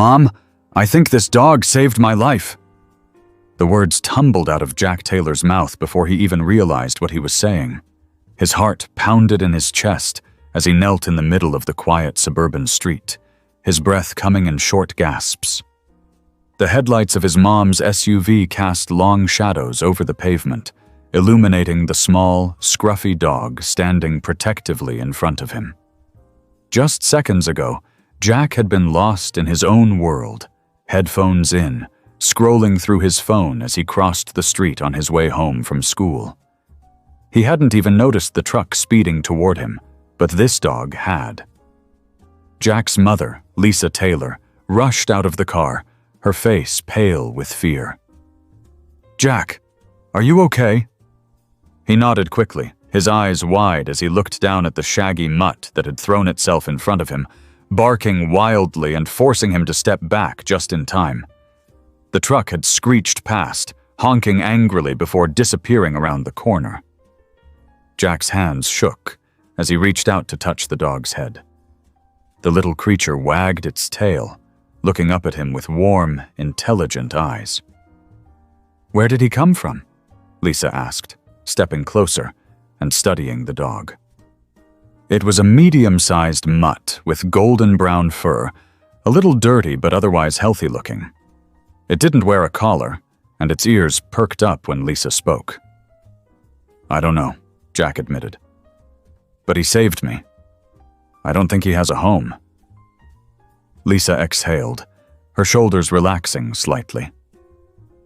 "Mom, I think this dog saved my life." The words tumbled out of Jack Taylor's mouth before he even realized what he was saying. His heart pounded in his chest as he knelt in the middle of the quiet suburban street, his breath coming in short gasps. The headlights of his mom's SUV cast long shadows over the pavement, illuminating the small, scruffy dog standing protectively in front of him. Just seconds ago, Jack had been lost in his own world, headphones in, scrolling through his phone as he crossed the street on his way home from school. He hadn't even noticed the truck speeding toward him, but this dog had. Jack's mother, Lisa Taylor, rushed out of the car, her face pale with fear. "Jack, are you okay?" He nodded quickly, his eyes wide as he looked down at the shaggy mutt that had thrown itself in front of him, barking wildly and forcing him to step back just in time. The truck had screeched past, honking angrily before disappearing around the corner. Jack's hands shook as he reached out to touch the dog's head. The little creature wagged its tail, looking up at him with warm, intelligent eyes. "Where did he come from?" Lisa asked, stepping closer and studying the dog. It was a medium-sized mutt with golden brown fur, a little dirty but otherwise healthy looking. It didn't wear a collar, and its ears perked up when Lisa spoke. "I don't know," Jack admitted. "But he saved me. I don't think he has a home." Lisa exhaled, her shoulders relaxing slightly.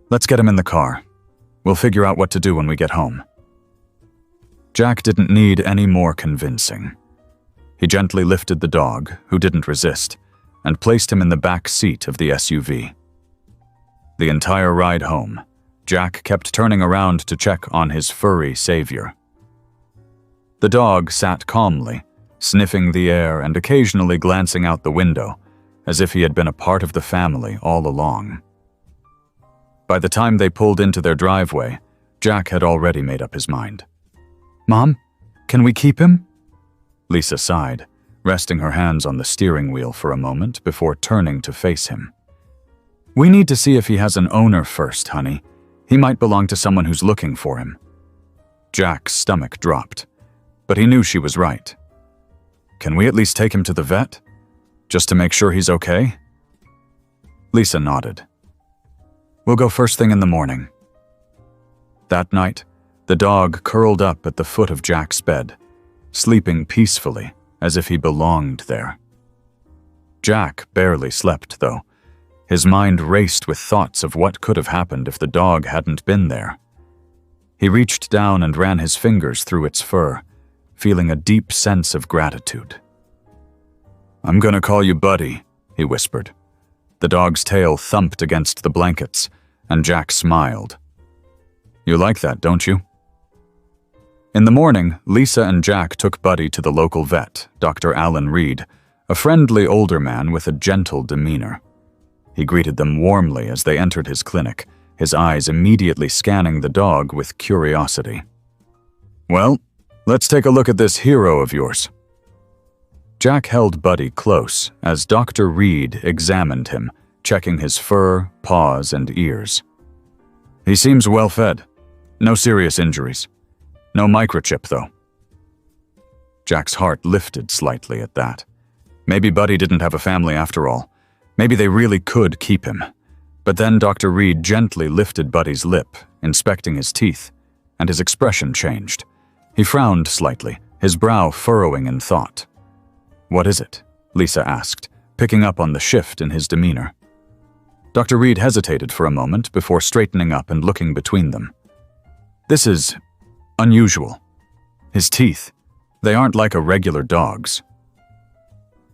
"Let's get him in the car. We'll figure out what to do when we get home." Jack didn't need any more convincing. He gently lifted the dog, who didn't resist, and placed him in the back seat of the SUV. The entire ride home, Jack kept turning around to check on his furry savior. The dog sat calmly, sniffing the air and occasionally glancing out the window, as if he had been a part of the family all along. By the time they pulled into their driveway, Jack had already made up his mind. "Mom, can we keep him?" Lisa sighed, resting her hands on the steering wheel for a moment before turning to face him. "We need to see if he has an owner first, honey. He might belong to someone who's looking for him." Jack's stomach dropped, but he knew she was right. "Can we at least take him to the vet? Just to make sure he's okay?" Lisa nodded. "We'll go first thing in the morning." That night, the dog curled up at the foot of Jack's bed, sleeping peacefully as if he belonged there. Jack barely slept, though. His mind raced with thoughts of what could have happened if the dog hadn't been there. He reached down and ran his fingers through its fur, feeling a deep sense of gratitude. "I'm gonna call you Buddy," he whispered. The dog's tail thumped against the blankets, and Jack smiled. "You like that, don't you?" In the morning, Lisa and Jack took Buddy to the local vet, Dr. Alan Reed, a friendly older man with a gentle demeanor. He greeted them warmly as they entered his clinic, his eyes immediately scanning the dog with curiosity. "Well, let's take a look at this hero of yours." Jack held Buddy close as Dr. Reed examined him, checking his fur, paws, and ears. "He seems well fed. No serious injuries. No microchip, though." Jack's heart lifted slightly at that. Maybe Buddy didn't have a family after all. Maybe they really could keep him. But then Dr. Reed gently lifted Buddy's lip, inspecting his teeth, and his expression changed. He frowned slightly, his brow furrowing in thought. "What is it?" Lisa asked, picking up on the shift in his demeanor. Dr. Reed hesitated for a moment before straightening up and looking between them. "This is unusual. His teeth, they aren't like a regular dog's."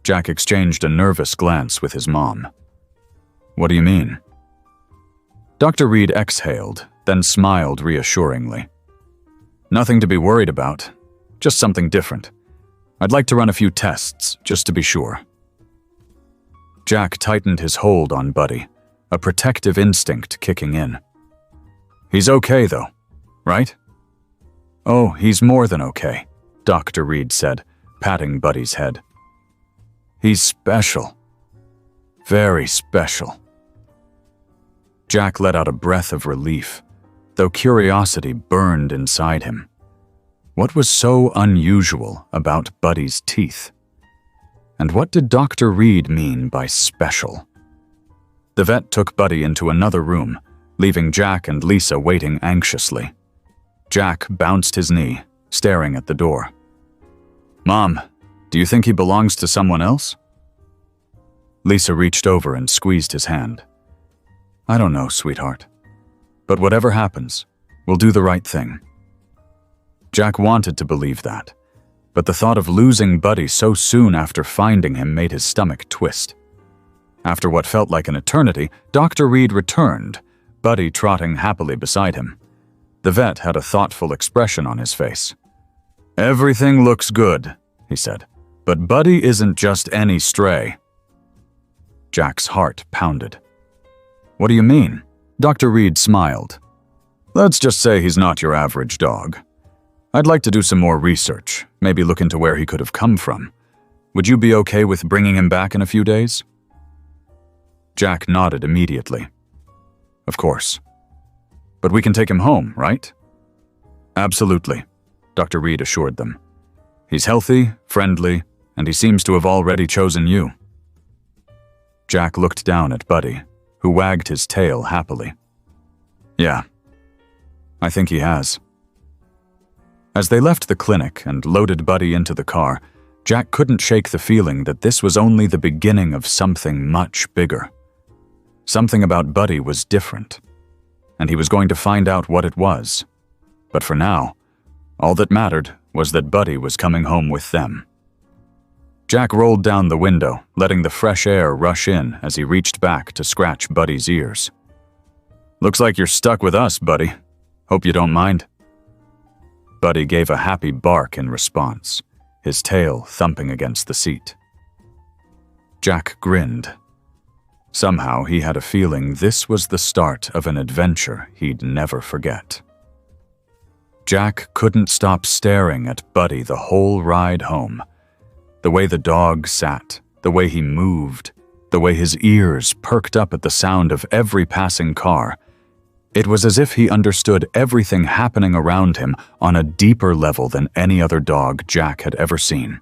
Jack exchanged a nervous glance with his mom. "What do you mean?" Dr. Reed exhaled, then smiled reassuringly. "Nothing to be worried about, just something different. I'd like to run a few tests, just to be sure." Jack tightened his hold on Buddy, a protective instinct kicking in. "He's okay, though, right?" "Oh, he's more than okay," Dr. Reed said, patting Buddy's head. "He's special. Very special." Jack let out a breath of relief, though curiosity burned inside him. What was so unusual about Buddy's teeth? And what did Dr. Reed mean by special? The vet took Buddy into another room, leaving Jack and Lisa waiting anxiously. Jack bounced his knee, staring at the door. "Mom, do you think he belongs to someone else?" Lisa reached over and squeezed his hand. "I don't know, sweetheart. But whatever happens, we'll do the right thing." Jack wanted to believe that, but the thought of losing Buddy so soon after finding him made his stomach twist. After what felt like an eternity, Dr. Reed returned, Buddy trotting happily beside him. The vet had a thoughtful expression on his face. "Everything looks good," he said, "but Buddy isn't just any stray." Jack's heart pounded. "What do you mean?" Dr. Reed smiled. "Let's just say he's not your average dog. I'd like to do some more research, maybe look into where he could have come from. Would you be okay with bringing him back in a few days?" Jack nodded immediately. "Of course. But we can take him home, right?" "Absolutely," Dr. Reed assured them. "He's healthy, friendly, and he seems to have already chosen you." Jack looked down at Buddy, who wagged his tail happily. "Yeah, I think he has." As they left the clinic and loaded Buddy into the car, Jack couldn't shake the feeling that this was only the beginning of something much bigger. Something about Buddy was different, and he was going to find out what it was. But for now, all that mattered was that Buddy was coming home with them. Jack rolled down the window, letting the fresh air rush in as he reached back to scratch Buddy's ears. "Looks like you're stuck with us, Buddy. Hope you don't mind." Buddy gave a happy bark in response, his tail thumping against the seat. Jack grinned. Somehow he had a feeling this was the start of an adventure he'd never forget. Jack couldn't stop staring at Buddy the whole ride home. The way the dog sat, the way he moved, the way his ears perked up at the sound of every passing car. It was as if he understood everything happening around him on a deeper level than any other dog Jack had ever seen.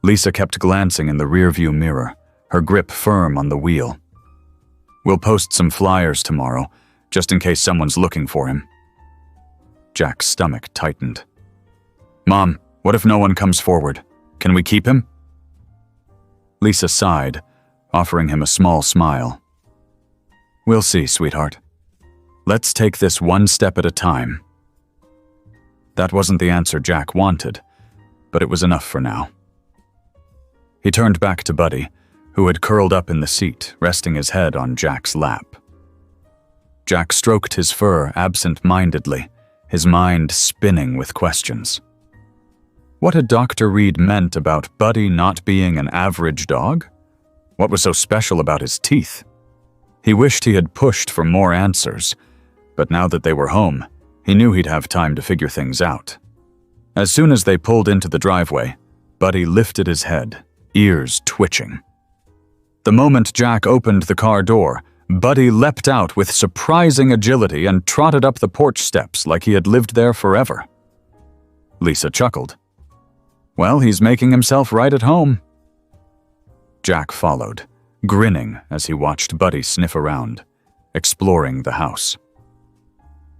Lisa kept glancing in the rearview mirror, her grip firm on the wheel. "We'll post some flyers tomorrow, just in case someone's looking for him." Jack's stomach tightened. "Mom, what if no one comes forward? Can we keep him?" Lisa sighed, offering him a small smile. "We'll see, sweetheart. Let's take this one step at a time." That wasn't the answer Jack wanted, but it was enough for now. He turned back to Buddy, who had curled up in the seat, resting his head on Jack's lap. Jack stroked his fur absent-mindedly, his mind spinning with questions. What had Dr. Reed meant about Buddy not being an average dog? What was so special about his teeth? He wished he had pushed for more answers, but now that they were home, he knew he'd have time to figure things out. As soon as they pulled into the driveway, Buddy lifted his head, ears twitching. The moment Jack opened the car door, Buddy leapt out with surprising agility and trotted up the porch steps like he had lived there forever. Lisa chuckled. "Well, he's making himself right at home." Jack followed, grinning as he watched Buddy sniff around, exploring the house.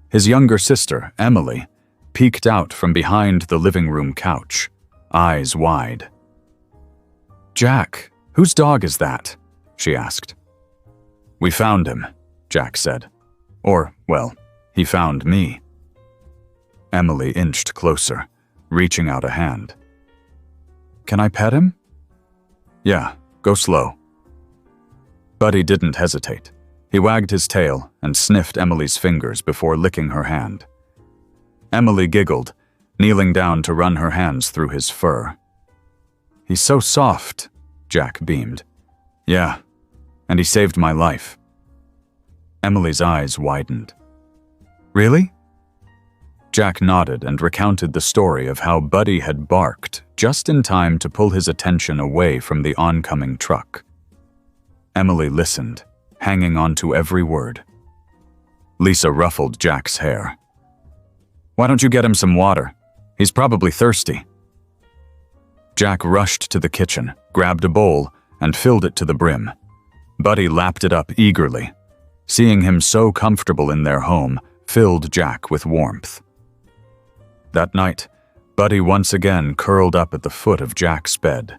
His younger sister, Emily, peeked out from behind the living room couch, eyes wide. "Jack, whose dog is that?" she asked. "We found him," Jack said. "Or, well, he found me." Emily inched closer, reaching out a hand. "Can I pet him?" "Yeah, go slow." Buddy didn't hesitate. He wagged his tail and sniffed Emily's fingers before licking her hand. Emily giggled, kneeling down to run her hands through his fur. "He's so soft," Jack beamed. "Yeah, and he saved my life." Emily's eyes widened. "Really?" Jack nodded and recounted the story of how Buddy had barked just in time to pull his attention away from the oncoming truck. Emily listened, hanging on to every word. Lisa ruffled Jack's hair. "Why don't you get him some water? He's probably thirsty." Jack rushed to the kitchen, grabbed a bowl, and filled it to the brim. Buddy lapped it up eagerly. Seeing him so comfortable in their home filled Jack with warmth. That night, Buddy once again curled up at the foot of Jack's bed.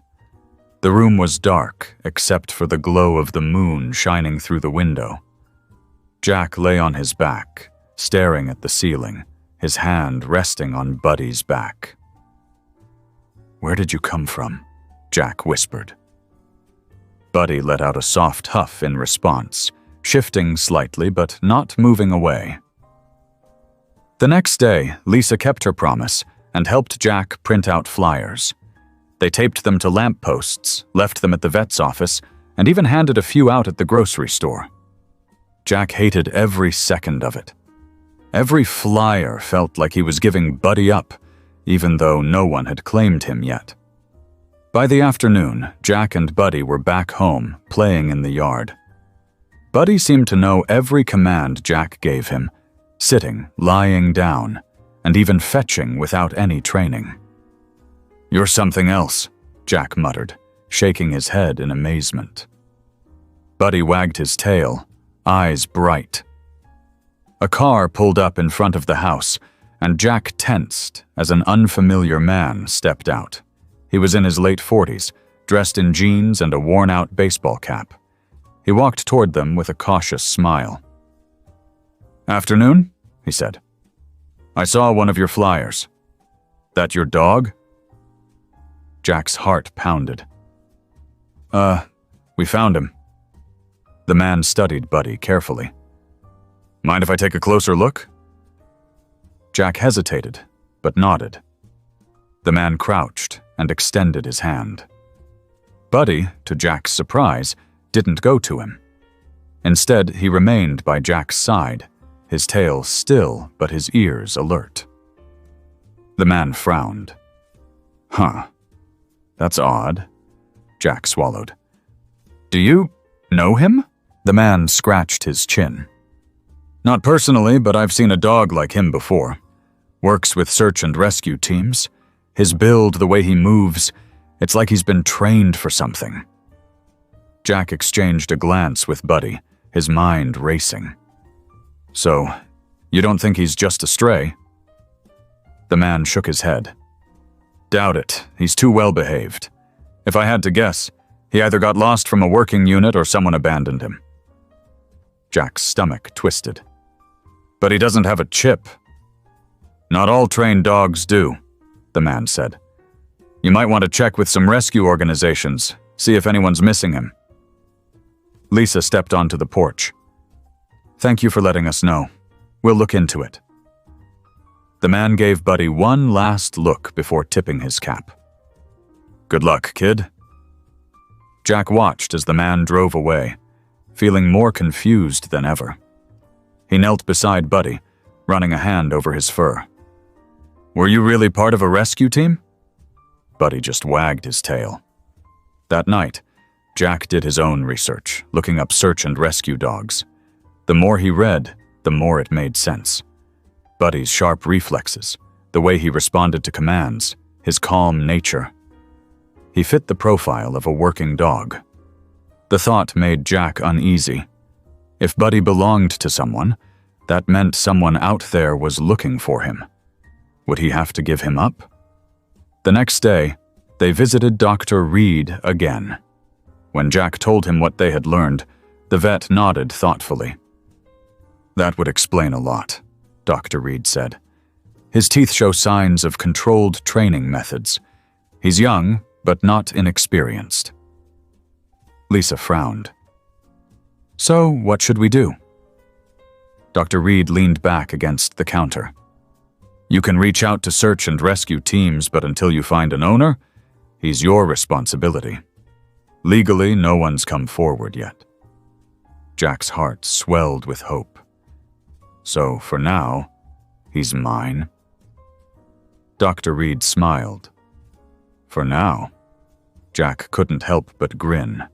The room was dark, except for the glow of the moon shining through the window. Jack lay on his back, staring at the ceiling, his hand resting on Buddy's back. "Where did you come from?" Jack whispered. Buddy let out a soft huff in response, shifting slightly but not moving away. The next day, Lisa kept her promise and helped Jack print out flyers. They taped them to lampposts, left them at the vet's office, and even handed a few out at the grocery store. Jack hated every second of it. Every flyer felt like he was giving Buddy up, even though no one had claimed him yet. By the afternoon, Jack and Buddy were back home, playing in the yard. Buddy seemed to know every command Jack gave him, sitting, lying down, and even fetching without any training. "You're something else," Jack muttered, shaking his head in amazement. Buddy wagged his tail, eyes bright. A car pulled up in front of the house, and Jack tensed as an unfamiliar man stepped out. He was in his late 40s, dressed in jeans and a worn-out baseball cap. He walked toward them with a cautious smile. "Afternoon," he said. "I saw one of your flyers. That your dog?" Jack's heart pounded. We found him." The man studied Buddy carefully. "Mind if I take a closer look?" Jack hesitated, but nodded. The man crouched and extended his hand. Buddy, to Jack's surprise, didn't go to him. Instead, he remained by Jack's side, his tail still but his ears alert. The man frowned. "Huh. That's odd." Jack swallowed. "Do you know him?" The man scratched his chin. "Not personally, but I've seen a dog like him before. Works with search and rescue teams. His build, the way he moves, it's like he's been trained for something." Jack exchanged a glance with Buddy, his mind racing. "So, you don't think he's just a stray?" The man shook his head. "Doubt it. He's too well behaved. If I had to guess, he either got lost from a working unit or someone abandoned him." Jack's stomach twisted. "But he doesn't have a chip." "Not all trained dogs do," the man said. "You might want to check with some rescue organizations, see if anyone's missing him." Lisa stepped onto the porch. "Thank you for letting us know. We'll look into it." The man gave Buddy one last look before tipping his cap. "Good luck, kid." Jack watched as the man drove away, feeling more confused than ever. He knelt beside Buddy, running a hand over his fur. "Were you really part of a rescue team?" Buddy just wagged his tail. That night, Jack did his own research, looking up search and rescue dogs. The more he read, the more it made sense. Buddy's sharp reflexes, the way he responded to commands, his calm nature. He fit the profile of a working dog. The thought made Jack uneasy. If Buddy belonged to someone, that meant someone out there was looking for him. Would he have to give him up? The next day, they visited Dr. Reed again. When Jack told him what they had learned, the vet nodded thoughtfully. "That would explain a lot," Dr. Reed said. "His teeth show signs of controlled training methods. He's young, but not inexperienced." Lisa frowned. "So, what should we do?" Dr. Reed leaned back against the counter. "You can reach out to search and rescue teams, but until you find an owner, he's your responsibility. Legally, no one's come forward yet." Jack's heart swelled with hope. "So, for now, he's mine." Dr. Reed smiled. "For now." Jack couldn't help but grin.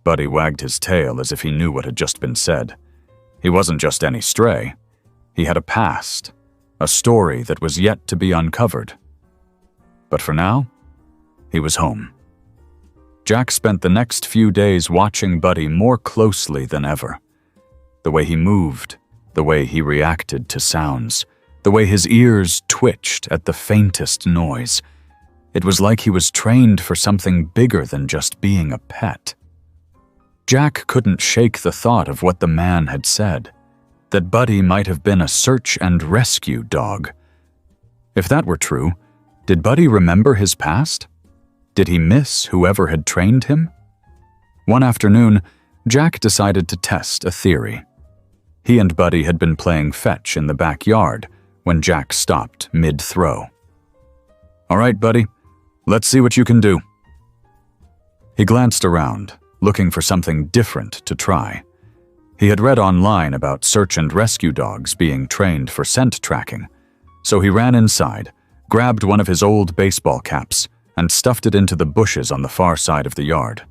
Buddy wagged his tail as if he knew what had just been said. He wasn't just any stray. He had a past, a story that was yet to be uncovered. But for now, he was home. Jack spent the next few days watching Buddy more closely than ever. The way he moved, the way he reacted to sounds, the way his ears twitched at the faintest noise. It was like he was trained for something bigger than just being a pet. Jack couldn't shake the thought of what the man had said, that Buddy might have been a search and rescue dog. If that were true, did Buddy remember his past? Did he miss whoever had trained him? One afternoon, Jack decided to test a theory. He and Buddy had been playing fetch in the backyard when Jack stopped mid-throw. "All right, Buddy, let's see what you can do." He glanced around, looking for something different to try. He had read online about search and rescue dogs being trained for scent tracking, so he ran inside, grabbed one of his old baseball caps, and stuffed it into the bushes on the far side of the yard.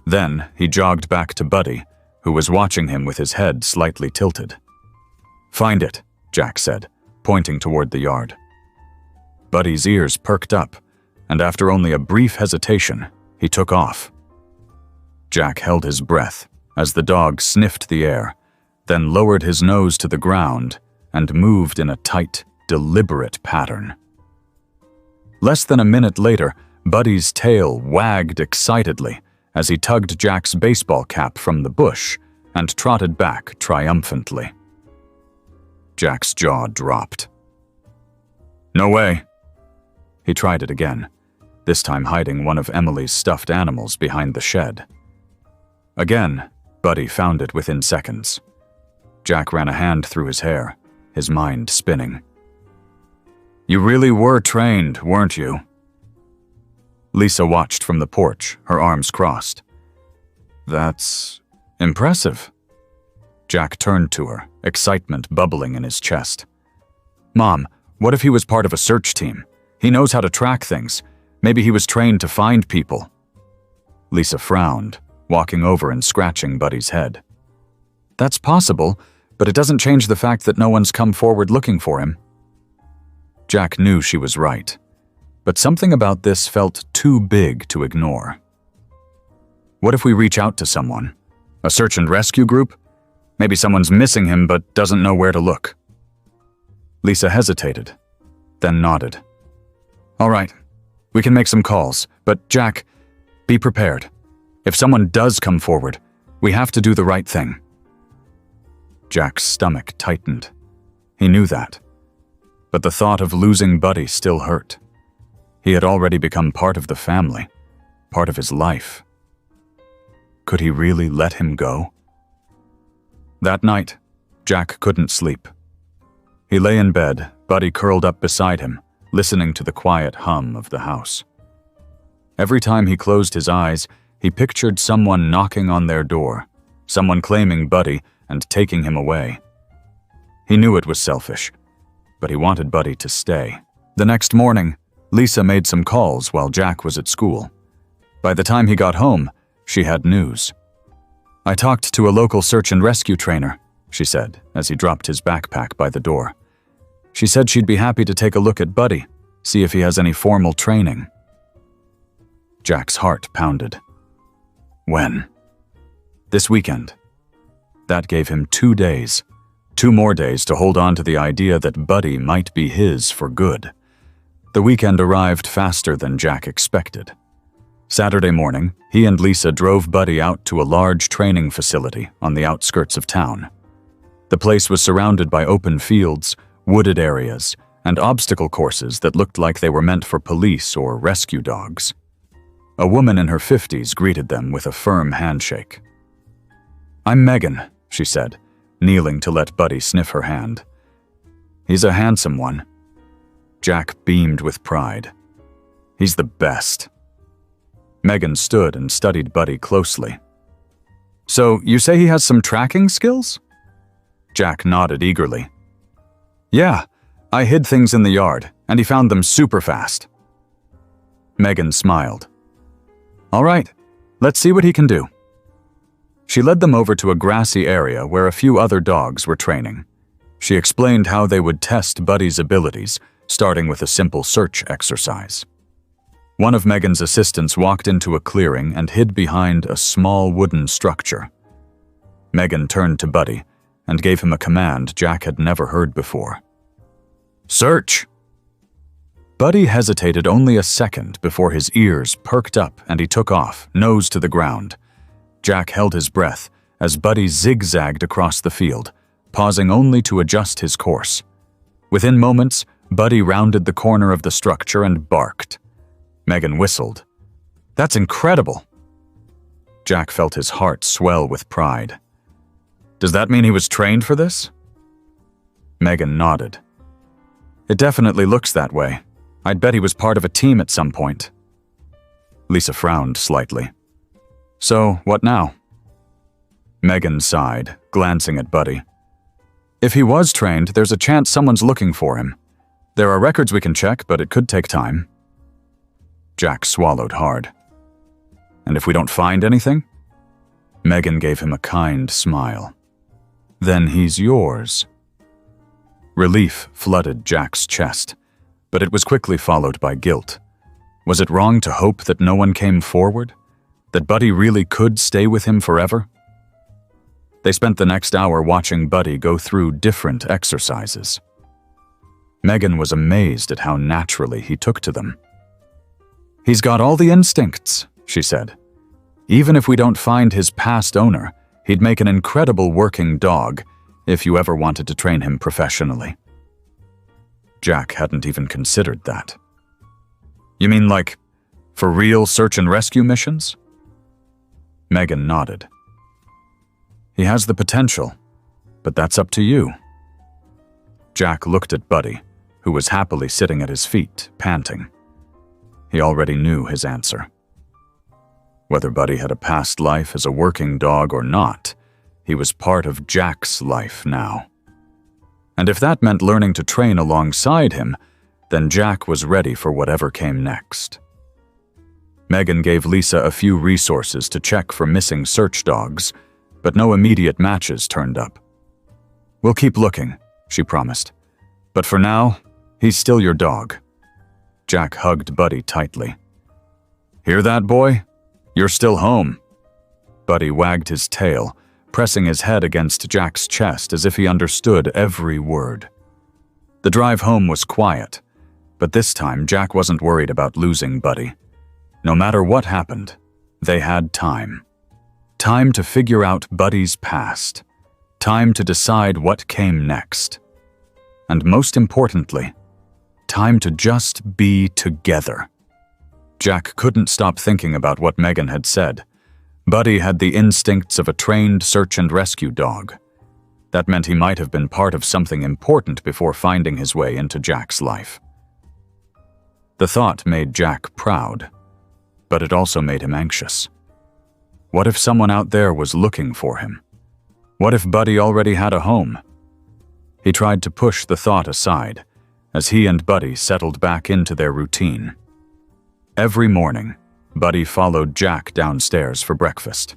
Then he jogged back to Buddy, who was watching him with his head slightly tilted. "Find it," Jack said, pointing toward the yard. Buddy's ears perked up, and after only a brief hesitation, he took off. Jack held his breath as the dog sniffed the air, then lowered his nose to the ground and moved in a tight, deliberate pattern. Less than a minute later, Buddy's tail wagged excitedly as he tugged Jack's baseball cap from the bush and trotted back triumphantly. Jack's jaw dropped. "No way." He tried it again, this time hiding one of Emily's stuffed animals behind the shed. Again, Buddy found it within seconds. Jack ran a hand through his hair, his mind spinning. "You really were trained, weren't you?" Lisa watched from the porch, her arms crossed. "That's impressive." Jack turned to her, excitement bubbling in his chest. "Mom, what if he was part of a search team? He knows how to track things. Maybe he was trained to find people." Lisa frowned, walking over and scratching Buddy's head. "That's possible, but it doesn't change the fact that no one's come forward looking for him." Jack knew she was right, but something about this felt too big to ignore. "What if we reach out to someone? A search and rescue group? Maybe someone's missing him but doesn't know where to look." Lisa hesitated, then nodded. "All right, we can make some calls, but Jack, be prepared. If someone does come forward, we have to do the right thing." Jack's stomach tightened. He knew that. But the thought of losing Buddy still hurt. He had already become part of the family, part of his life. Could he really let him go? That night, Jack couldn't sleep. He lay in bed, Buddy curled up beside him, listening to the quiet hum of the house. Every time he closed his eyes, he pictured someone knocking on their door, someone claiming Buddy and taking him away. He knew it was selfish, but he wanted Buddy to stay. The next morning, Lisa made some calls while Jack was at school. By the time he got home, she had news. "I talked to a local search and rescue trainer," she said as he dropped his backpack by the door. "She said she'd be happy to take a look at Buddy, see if he has any formal training." Jack's heart pounded. When? This weekend. That gave him 2 days. 2 more days to hold on to the idea that Buddy might be his for good. The weekend arrived faster than Jack expected. Saturday morning, he and Lisa drove Buddy out to a large training facility on the outskirts of town. The place was surrounded by open fields, wooded areas, and obstacle courses that looked like they were meant for police or rescue dogs. A woman in her 50s greeted them with a firm handshake. "I'm Megan," she said, kneeling to let Buddy sniff her hand. "He's a handsome one." Jack beamed with pride. "He's the best." Megan stood and studied Buddy closely. "So, you say he has some tracking skills?" Jack nodded eagerly. "Yeah, I hid things in the yard, and he found them super fast." Megan smiled. "All right, let's see what he can do." She led them over to a grassy area where a few other dogs were training. She explained how they would test Buddy's abilities, starting with a simple search exercise. One of Megan's assistants walked into a clearing and hid behind a small wooden structure. Megan turned to Buddy and gave him a command Jack had never heard before. "Search!" Buddy hesitated only a second before his ears perked up and he took off, nose to the ground. Jack held his breath as Buddy zigzagged across the field, pausing only to adjust his course. Within moments, Buddy rounded the corner of the structure and barked. Megan whistled. "That's incredible!" Jack felt his heart swell with pride. "Does that mean he was trained for this?" Megan nodded. "It definitely looks that way. I'd bet he was part of a team at some point." Lisa frowned slightly. "So, what now?" Megan sighed, glancing at Buddy. "If he was trained, there's a chance someone's looking for him. There are records we can check, but it could take time." Jack swallowed hard. "And if we don't find anything?" Megan gave him a kind smile. "Then he's yours." Relief flooded Jack's chest, but it was quickly followed by guilt. Was it wrong to hope that no one came forward? That Buddy really could stay with him forever? They spent the next hour watching Buddy go through different exercises. Megan was amazed at how naturally he took to them. "He's got all the instincts," she said. "Even if we don't find his past owner, he'd make an incredible working dog if you ever wanted to train him professionally." Jack hadn't even considered that. "You mean like, for real search and rescue missions?" Megan nodded. "He has the potential, but that's up to you." Jack looked at Buddy, who was happily sitting at his feet, panting. He already knew his answer. Whether Buddy had a past life as a working dog or not, he was part of Jack's life now. And if that meant learning to train alongside him, then Jack was ready for whatever came next. Megan gave Lisa a few resources to check for missing search dogs, but no immediate matches turned up. "We'll keep looking," she promised. "But for now, he's still your dog." Jack hugged Buddy tightly. "Hear that, boy? You're still home." Buddy wagged his tail, pressing his head against Jack's chest as if he understood every word. The drive home was quiet, but this time Jack wasn't worried about losing Buddy. No matter what happened, they had time. Time to figure out Buddy's past. Time to decide what came next. And most importantly, time to just be together. Jack couldn't stop thinking about what Megan had said. Buddy had the instincts of a trained search and rescue dog. That meant he might have been part of something important before finding his way into Jack's life. The thought made Jack proud, but it also made him anxious. What if someone out there was looking for him? What if Buddy already had a home? He tried to push the thought aside as he and Buddy settled back into their routine. Every morning, Buddy followed Jack downstairs for breakfast.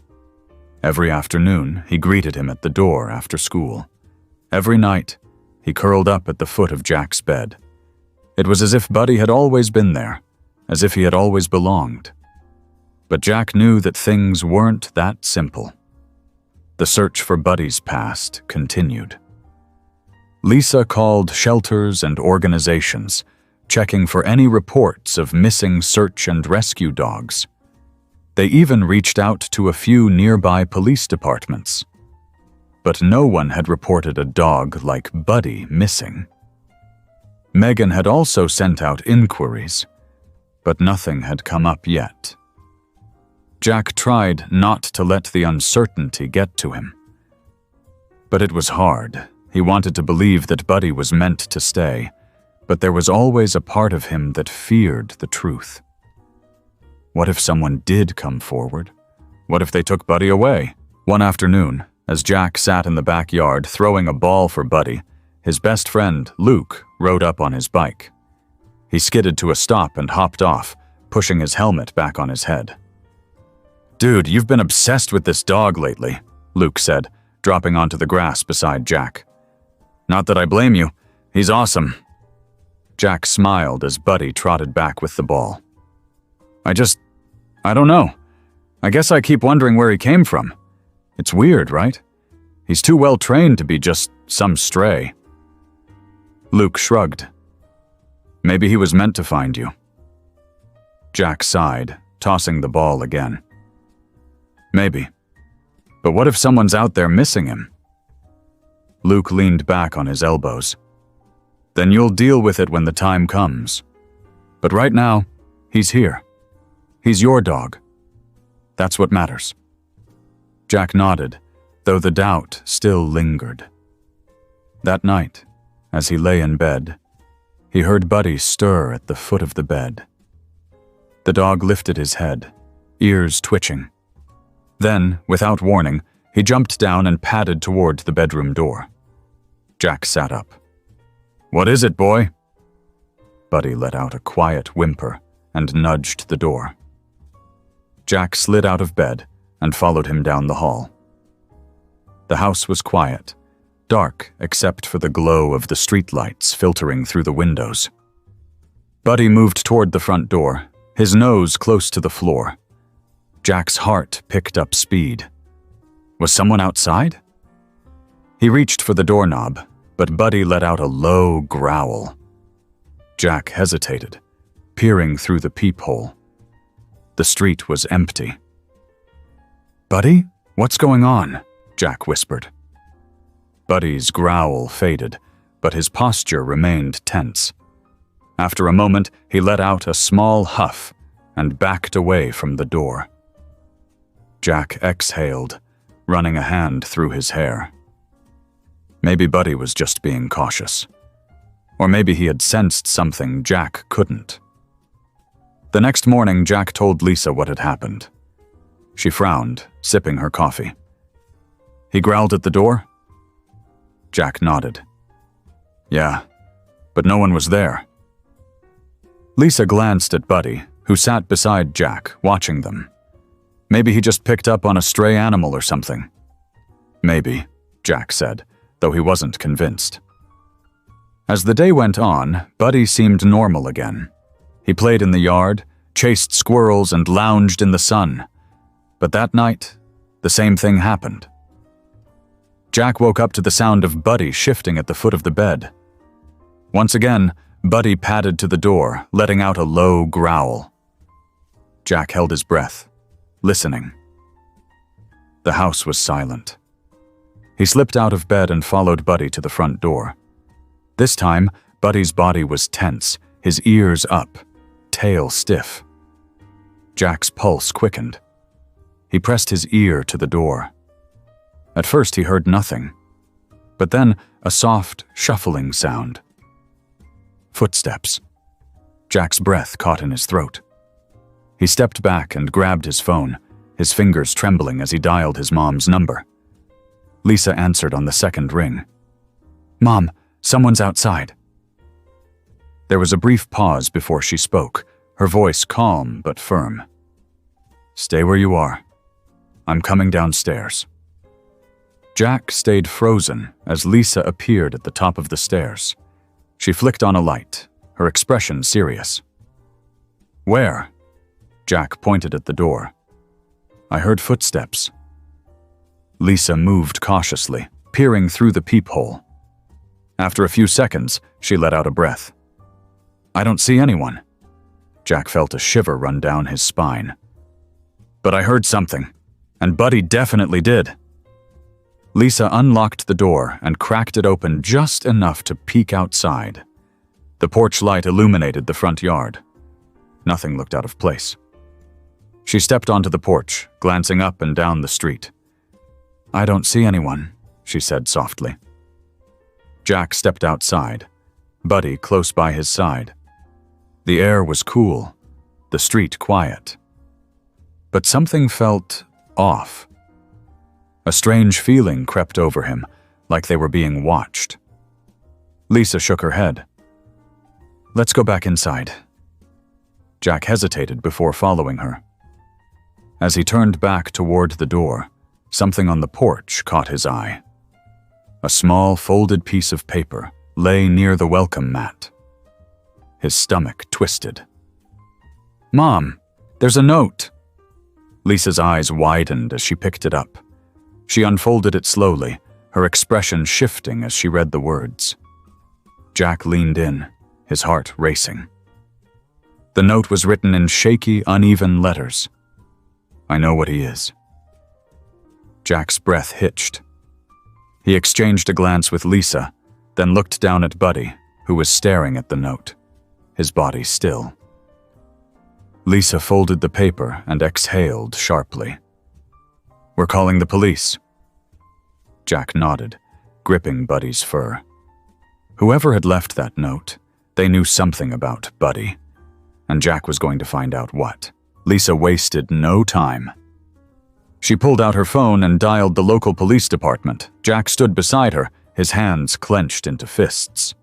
Every afternoon, he greeted him at the door after school. Every night, he curled up at the foot of Jack's bed. It was as if Buddy had always been there, as if he had always belonged. But Jack knew that things weren't that simple. The search for Buddy's past continued. Lisa called shelters and organizations, checking for any reports of missing search and rescue dogs. They even reached out to a few nearby police departments. But no one had reported a dog like Buddy missing. Megan had also sent out inquiries, but nothing had come up yet. Jack tried not to let the uncertainty get to him. But it was hard. He wanted to believe that Buddy was meant to stay, but there was always a part of him that feared the truth. What if someone did come forward? What if they took Buddy away? One afternoon, as Jack sat in the backyard throwing a ball for Buddy, his best friend, Luke, rode up on his bike. He skidded to a stop and hopped off, pushing his helmet back on his head. Dude, you've been obsessed with this dog lately, Luke said, dropping onto the grass beside Jack. Not that I blame you. He's awesome. Jack smiled as Buddy trotted back with the ball. I don't know. I guess I keep wondering where he came from. It's weird, right? He's too well trained to be just some stray. Luke shrugged. Maybe he was meant to find you. Jack sighed, tossing the ball again. Maybe. But what if someone's out there missing him? Luke leaned back on his elbows. Then you'll deal with it when the time comes. But right now, he's here. He's your dog. That's what matters. Jack nodded, though the doubt still lingered. That night, as he lay in bed, he heard Buddy stir at the foot of the bed. The dog lifted his head, ears twitching. Then, without warning, he jumped down and padded toward the bedroom door. Jack sat up. What is it, boy? Buddy let out a quiet whimper and nudged the door. Jack slid out of bed and followed him down the hall. The house was quiet, dark except for the glow of the streetlights filtering through the windows. Buddy moved toward the front door, his nose close to the floor. Jack's heart picked up speed. Was someone outside? He reached for the doorknob, but Buddy let out a low growl. Jack hesitated, peering through the peephole. The street was empty. Buddy, what's going on? Jack whispered. Buddy's growl faded, but his posture remained tense. After a moment, he let out a small huff and backed away from the door. Jack exhaled, running a hand through his hair. Maybe Buddy was just being cautious. Or maybe he had sensed something Jack couldn't. The next morning, Jack told Lisa what had happened. She frowned, sipping her coffee. He growled at the door? Jack nodded. Yeah, but no one was there. Lisa glanced at Buddy, who sat beside Jack, watching them. Maybe he just picked up on a stray animal or something. Maybe, Jack said, though he wasn't convinced. As the day went on, Buddy seemed normal again. He played in the yard, chased squirrels, and lounged in the sun. But that night, the same thing happened. Jack woke up to the sound of Buddy shifting at the foot of the bed. Once again, Buddy padded to the door, letting out a low growl. Jack held his breath, listening. The house was silent. He slipped out of bed and followed Buddy to the front door. This time, Buddy's body was tense, his ears up, tail stiff. Jack's pulse quickened. He pressed his ear to the door. At first he heard nothing, but then a soft, shuffling sound. Footsteps. Jack's breath caught in his throat. He stepped back and grabbed his phone, his fingers trembling as he dialed his mom's number. Lisa answered on the second ring. Mom, someone's outside. There was a brief pause before she spoke, her voice calm but firm. Stay where you are. I'm coming downstairs. Jack stayed frozen as Lisa appeared at the top of the stairs. She flicked on a light, her expression serious. Where? Jack pointed at the door. I heard footsteps. Lisa moved cautiously, peering through the peephole. After a few seconds, she let out a breath. I don't see anyone. Jack felt a shiver run down his spine. But I heard something, and Buddy definitely did. Lisa unlocked the door and cracked it open just enough to peek outside. The porch light illuminated the front yard. Nothing looked out of place. She stepped onto the porch, glancing up and down the street. I don't see anyone, she said softly. Jack stepped outside, Buddy close by his side. The air was cool, the street quiet. But something felt off. A strange feeling crept over him, like they were being watched. Lisa shook her head. Let's go back inside. Jack hesitated before following her. As he turned back toward the door, something on the porch caught his eye. A small folded piece of paper lay near the welcome mat. His stomach twisted. "Mom, there's a note." Lisa's eyes widened as she picked it up. She unfolded it slowly, her expression shifting as she read the words. Jack leaned in, his heart racing. The note was written in shaky, uneven letters. "I know what he is." Jack's breath hitched. He exchanged a glance with Lisa, then looked down at Buddy, who was staring at the note, his body still. Lisa folded the paper and exhaled sharply. "We're calling the police." Jack nodded, gripping Buddy's fur. Whoever had left that note, they knew something about Buddy, and Jack was going to find out what. Lisa wasted no time. She pulled out her phone and dialed the local police department. Jack stood beside her, his hands clenched into fists.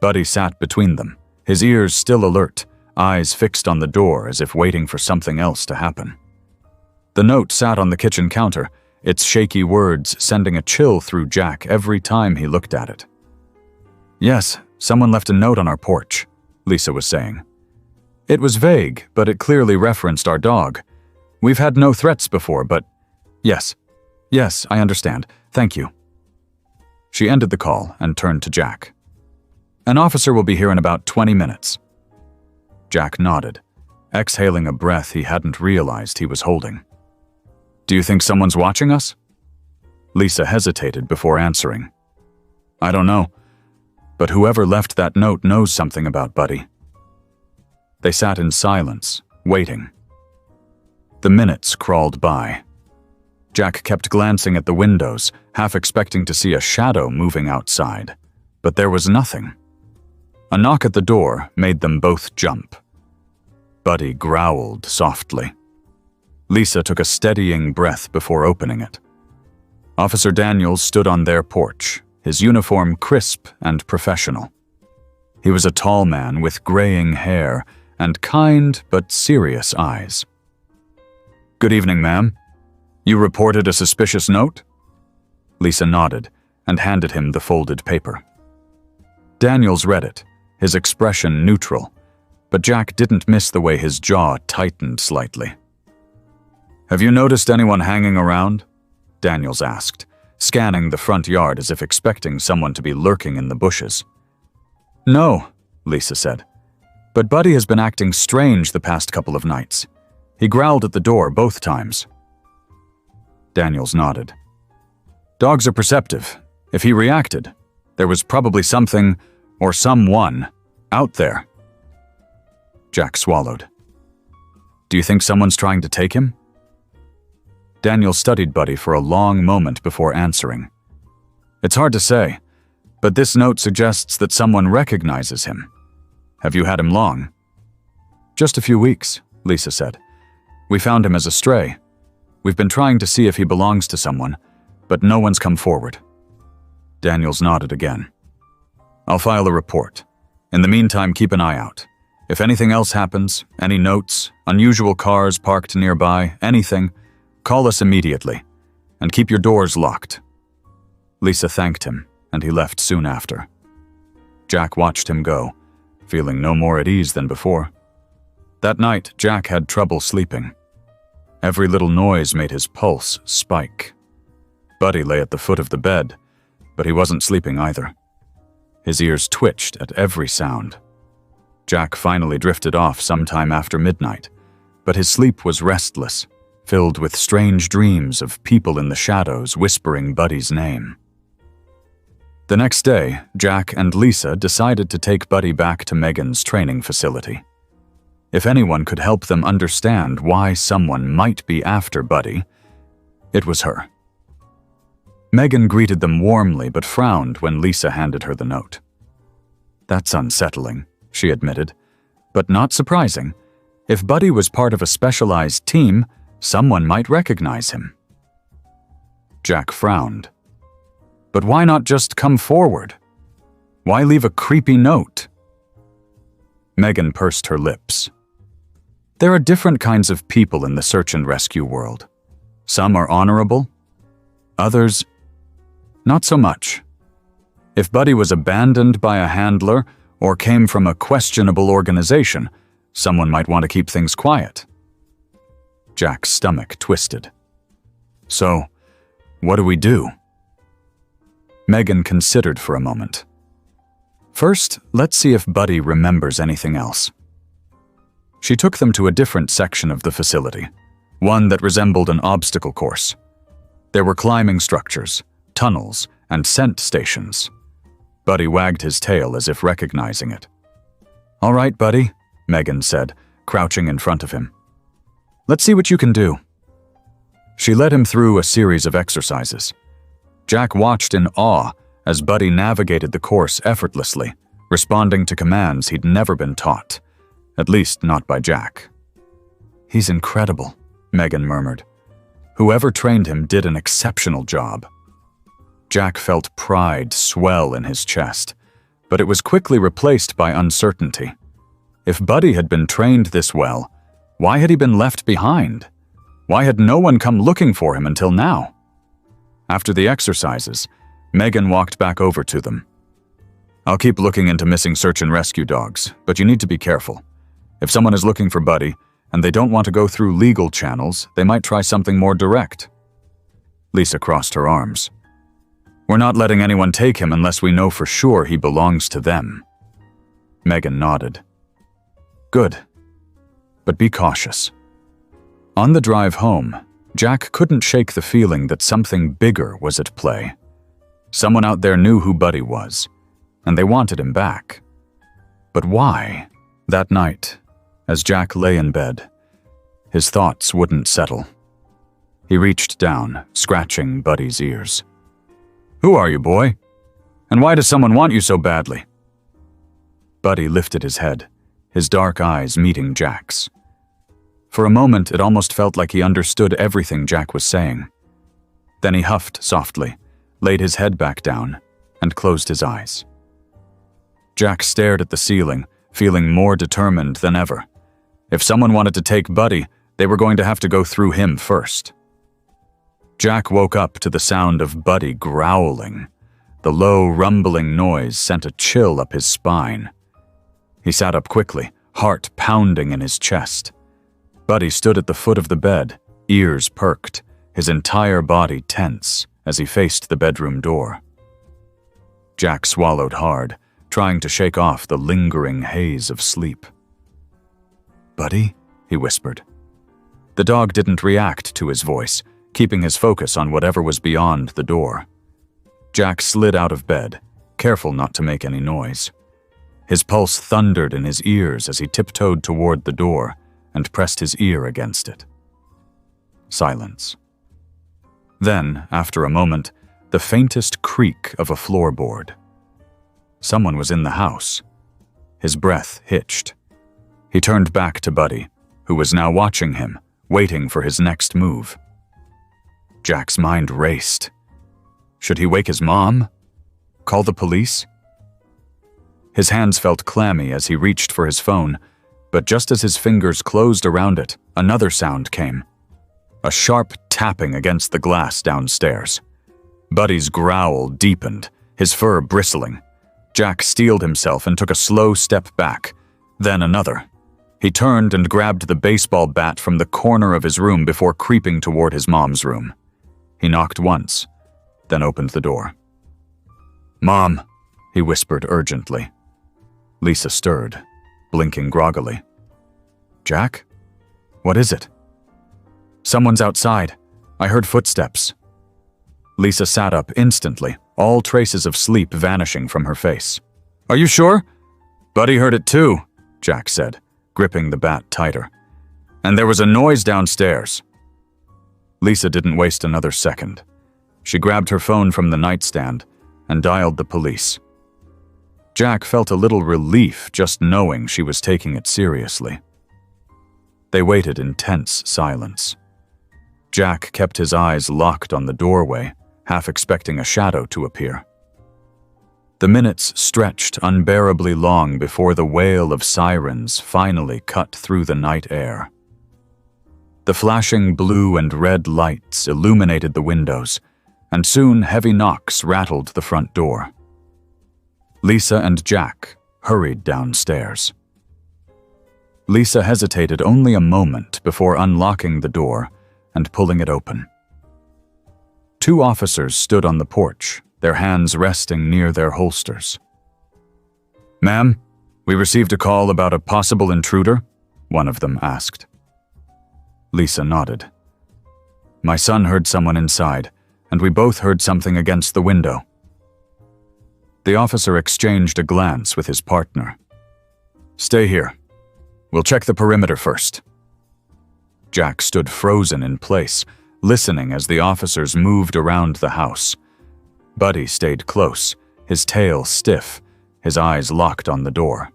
Buddy sat between them, his ears still alert, eyes fixed on the door as if waiting for something else to happen. The note sat on the kitchen counter, its shaky words sending a chill through Jack every time he looked at it. "Yes, someone left a note on our porch," Lisa was saying. "It was vague, but it clearly referenced our dog. We've had no threats before, but yes, I understand. Thank you." She ended the call and turned to Jack. "An officer will be here in about 20 minutes. Jack nodded, exhaling a breath he hadn't realized he was holding. "Do you think someone's watching us?" Lisa hesitated before answering. "I don't know, but whoever left that note knows something about Buddy." They sat in silence, waiting. The minutes crawled by. Jack kept glancing at the windows, half expecting to see a shadow moving outside, but there was nothing. A knock at the door made them both jump. Buddy growled softly. Lisa took a steadying breath before opening it. Officer Daniels stood on their porch, his uniform crisp and professional. He was a tall man with graying hair and kind but serious eyes. "Good evening, ma'am. You reported a suspicious note?" Lisa nodded and handed him the folded paper. Daniels read it, his expression neutral, but Jack didn't miss the way his jaw tightened slightly. "Have you noticed anyone hanging around?" Daniels asked, scanning the front yard as if expecting someone to be lurking in the bushes. "No," Lisa said, "but Buddy has been acting strange the past couple of nights. He growled at the door both times." Daniels nodded. "Dogs are perceptive. If he reacted, there was probably something or someone out there." Jack swallowed. "Do you think someone's trying to take him?" Daniel studied Buddy for a long moment before answering. "It's hard to say, but this note suggests that someone recognizes him. Have you had him long?" "Just a few weeks," Lisa said. "We found him as a stray. We've been trying to see if he belongs to someone, but no one's come forward." Daniels nodded again. "I'll file a report. In the meantime, keep an eye out. If anything else happens, any notes, unusual cars parked nearby, anything, call us immediately, and keep your doors locked." Lisa thanked him, and he left soon after. Jack watched him go, feeling no more at ease than before. That night, Jack had trouble sleeping. Every little noise made his pulse spike. Buddy lay at the foot of the bed, but he wasn't sleeping either. His ears twitched at every sound. Jack finally drifted off sometime after midnight, but his sleep was restless, filled with strange dreams of people in the shadows whispering Buddy's name. The next day, Jack and Lisa decided to take Buddy back to Megan's training facility. If anyone could help them understand why someone might be after Buddy, it was her. Megan greeted them warmly but frowned when Lisa handed her the note. "That's unsettling," she admitted, "but not surprising. If Buddy was part of a specialized team, someone might recognize him." Jack frowned. "But why not just come forward? Why leave a creepy note?" Megan pursed her lips. There are different kinds of people in the search and rescue world. Some are honorable, others, not so much. If Buddy was abandoned by a handler or came from a questionable organization, someone might want to keep things quiet. Jack's stomach twisted. So, what do we do? Megan considered for a moment. First, let's see if Buddy remembers anything else. She took them to a different section of the facility, one that resembled an obstacle course. There were climbing structures, tunnels, and scent stations. Buddy wagged his tail as if recognizing it. "All right, Buddy," Megan said, crouching in front of him. "Let's see what you can do." She led him through a series of exercises. Jack watched in awe as Buddy navigated the course effortlessly, responding to commands he'd never been taught, at least not by Jack. "He's incredible," Megan murmured. "Whoever trained him did an exceptional job." Jack felt pride swell in his chest, but it was quickly replaced by uncertainty. If Buddy had been trained this well, why had he been left behind? Why had no one come looking for him until now? After the exercises, Megan walked back over to them. "I'll keep looking into missing search and rescue dogs, but you need to be careful. If someone is looking for Buddy, and they don't want to go through legal channels, they might try something more direct." Lisa crossed her arms. "We're not letting anyone take him unless we know for sure he belongs to them." Megan nodded. "Good. But be cautious." On the drive home, Jack couldn't shake the feeling that something bigger was at play. Someone out there knew who Buddy was, and they wanted him back. But why? That night, as Jack lay in bed, his thoughts wouldn't settle. He reached down, scratching Buddy's ears. "Who are you, boy? And why does someone want you so badly?" Buddy lifted his head, his dark eyes meeting Jack's. For a moment, it almost felt like he understood everything Jack was saying. Then he huffed softly, laid his head back down, and closed his eyes. Jack stared at the ceiling, feeling more determined than ever. If someone wanted to take Buddy, they were going to have to go through him first. Jack woke up to the sound of Buddy growling. The low, rumbling noise sent a chill up his spine. He sat up quickly, heart pounding in his chest. Buddy stood at the foot of the bed, ears perked, his entire body tense as he faced the bedroom door. Jack swallowed hard, trying to shake off the lingering haze of sleep. "Buddy?" he whispered. The dog didn't react to his voice, keeping his focus on whatever was beyond the door. Jack slid out of bed, careful not to make any noise. His pulse thundered in his ears as he tiptoed toward the door and pressed his ear against it. Silence. Then, after a moment, the faintest creak of a floorboard. Someone was in the house. His breath hitched. He turned back to Buddy, who was now watching him, waiting for his next move. Jack's mind raced. Should he wake his mom? Call the police? His hands felt clammy as he reached for his phone, but just as his fingers closed around it, another sound came. A sharp tapping against the glass downstairs. Buddy's growl deepened, his fur bristling. Jack steeled himself and took a slow step back, then another. He turned and grabbed the baseball bat from the corner of his room before creeping toward his mom's room. He knocked once, then opened the door. "Mom," he whispered urgently. Lisa stirred, blinking groggily. "Jack? What is it?" "Someone's outside. I heard footsteps." Lisa sat up instantly, all traces of sleep vanishing from her face. "Are you sure?" "Buddy heard it too," Jack said, gripping the bat tighter. "And there was a noise downstairs." Lisa didn't waste another second. She grabbed her phone from the nightstand and dialed the police. Jack felt a little relief just knowing she was taking it seriously. They waited in tense silence. Jack kept his eyes locked on the doorway, half expecting a shadow to appear. The minutes stretched unbearably long before the wail of sirens finally cut through the night air. The flashing blue and red lights illuminated the windows, and soon heavy knocks rattled the front door. Lisa and Jack hurried downstairs. Lisa hesitated only a moment before unlocking the door and pulling it open. Two officers stood on the porch, their hands resting near their holsters. "Ma'am, we received a call about a possible intruder," one of them asked. Lisa nodded. "My son heard someone inside, and we both heard something against the window." The officer exchanged a glance with his partner. "Stay here. We'll check the perimeter first." Jack stood frozen in place, listening as the officers moved around the house. Buddy stayed close, his tail stiff, his eyes locked on the door.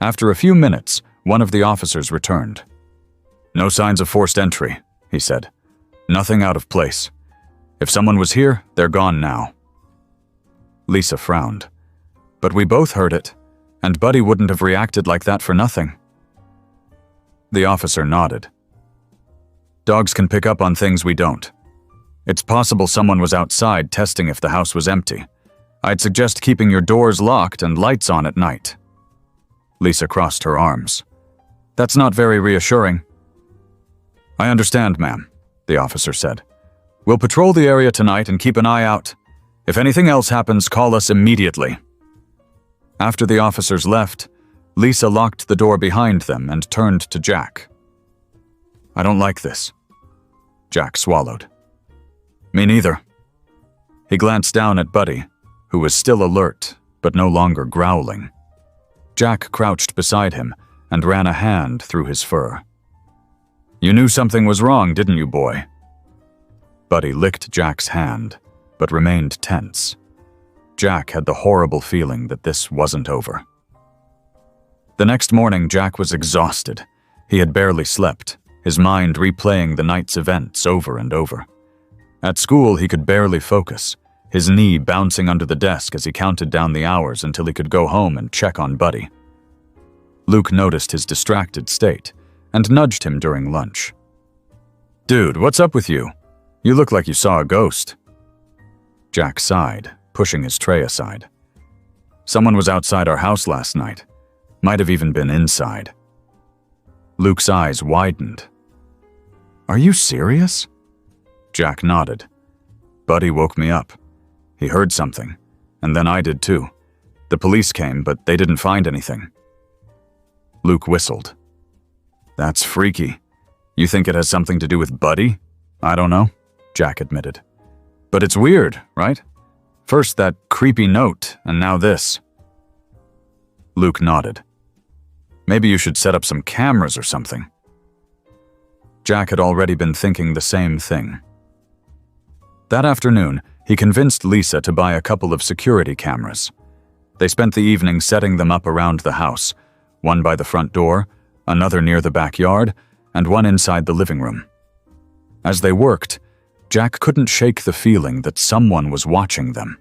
After a few minutes, one of the officers returned. "No signs of forced entry," he said. "Nothing out of place. If someone was here, they're gone now." Lisa frowned. "But we both heard it, and Buddy wouldn't have reacted like that for nothing." The officer nodded. "Dogs can pick up on things we don't. It's possible someone was outside testing if the house was empty. I'd suggest keeping your doors locked and lights on at night." Lisa crossed her arms. "That's not very reassuring." "I understand, ma'am," the officer said. "We'll patrol the area tonight and keep an eye out. If anything else happens, call us immediately." After the officers left, Lisa locked the door behind them and turned to Jack. "I don't like this." Jack swallowed. "Me neither." He glanced down at Buddy, who was still alert, but no longer growling. Jack crouched beside him and ran a hand through his fur. "You knew something was wrong, didn't you, boy?" Buddy licked Jack's hand, but remained tense. Jack had the horrible feeling that this wasn't over. The next morning, Jack was exhausted. He had barely slept, his mind replaying the night's events over and over. At school, he could barely focus, his knee bouncing under the desk as he counted down the hours until he could go home and check on Buddy. Luke noticed his distracted state and nudged him during lunch. "Dude, what's up with you? You look like you saw a ghost." Jack sighed, pushing his tray aside. "Someone was outside our house last night. Might have even been inside." Luke's eyes widened. "Are you serious?" Jack nodded. "Buddy woke me up. He heard something, and then I did too. The police came, but they didn't find anything." Luke whistled. "That's freaky. You think it has something to do with Buddy?" "I don't know," Jack admitted. "But it's weird, right? First that creepy note, and now this." Luke nodded. "Maybe you should set up some cameras or something." Jack had already been thinking the same thing. That afternoon, he convinced Lisa to buy a couple of security cameras. They spent the evening setting them up around the house, one by the front door, another near the backyard, and one inside the living room. As they worked, Jack couldn't shake the feeling that someone was watching them.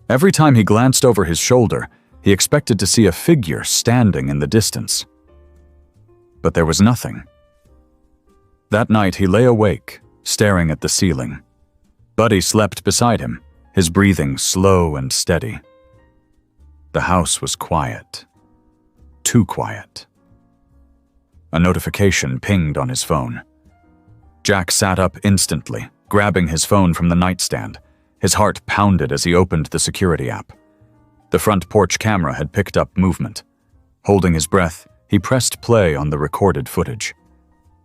Every time he glanced over his shoulder, he expected to see a figure standing in the distance. But there was nothing. That night he lay awake, staring at the ceiling. Buddy slept beside him, his breathing slow and steady. The house was quiet. Too quiet. A notification pinged on his phone. Jack sat up instantly, grabbing his phone from the nightstand. His heart pounded as he opened the security app. The front porch camera had picked up movement. Holding his breath, he pressed play on the recorded footage.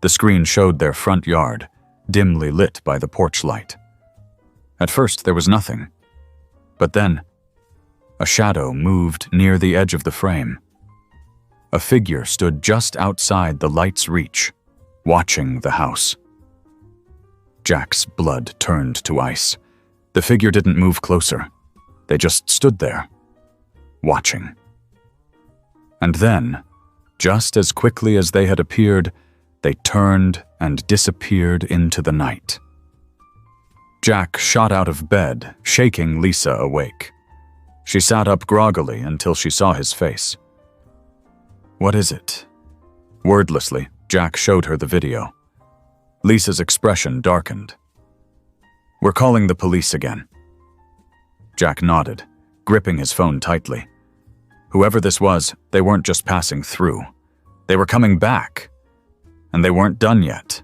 The screen showed their front yard, dimly lit by the porch light. At first, there was nothing. But then, a shadow moved near the edge of the frame. A figure stood just outside the light's reach, watching the house. Jack's blood turned to ice. The figure didn't move closer. They just stood there, watching. And then, just as quickly as they had appeared, they turned and disappeared into the night. Jack shot out of bed, shaking Lisa awake. She sat up groggily until she saw his face. "What is it?" Wordlessly, Jack showed her the video. Lisa's expression darkened. "We're calling the police again." Jack nodded, gripping his phone tightly. Whoever this was, they weren't just passing through. They were coming back. And they weren't done yet.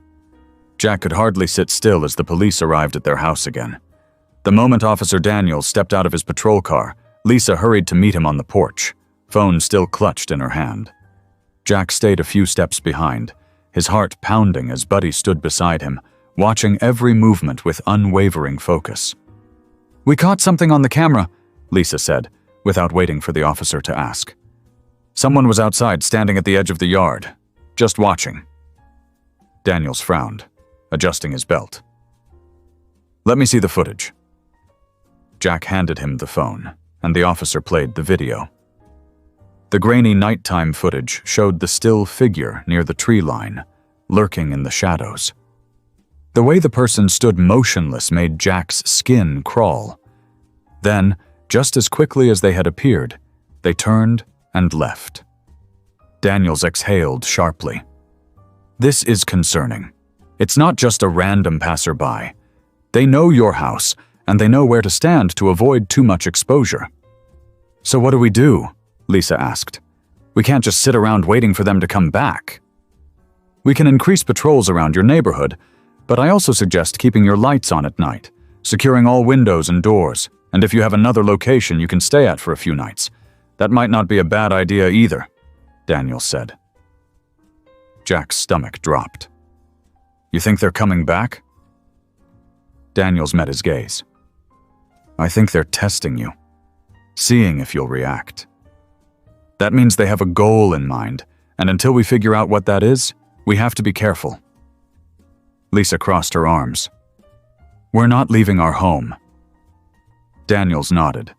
Jack could hardly sit still as the police arrived at their house again. The moment Officer Daniels stepped out of his patrol car, Lisa hurried to meet him on the porch, phone still clutched in her hand. Jack stayed a few steps behind, his heart pounding as Buddy stood beside him, watching every movement with unwavering focus. "We caught something on the camera," Lisa said, without waiting for the officer to ask. "Someone was outside standing at the edge of the yard, just watching." Daniels frowned, adjusting his belt. "Let me see the footage." Jack handed him the phone, and the officer played the video. The grainy nighttime footage showed the still figure near the tree line, lurking in the shadows. The way the person stood motionless made Jack's skin crawl. Then, just as quickly as they had appeared, they turned and left. Daniels exhaled sharply. "This is concerning. It's not just a random passerby. They know your house, and they know where to stand to avoid too much exposure." "So what do we do?" Lisa asked. "We can't just sit around waiting for them to come back." "We can increase patrols around your neighborhood, but I also suggest keeping your lights on at night, securing all windows and doors, and if you have another location you can stay at for a few nights. That might not be a bad idea either," Daniels said. Jack's stomach dropped. "You think they're coming back?" Daniels met his gaze. "I think they're testing you, seeing if you'll react. That means they have a goal in mind, and until we figure out what that is, we have to be careful." Lisa crossed her arms. "We're not leaving our home." Daniels nodded.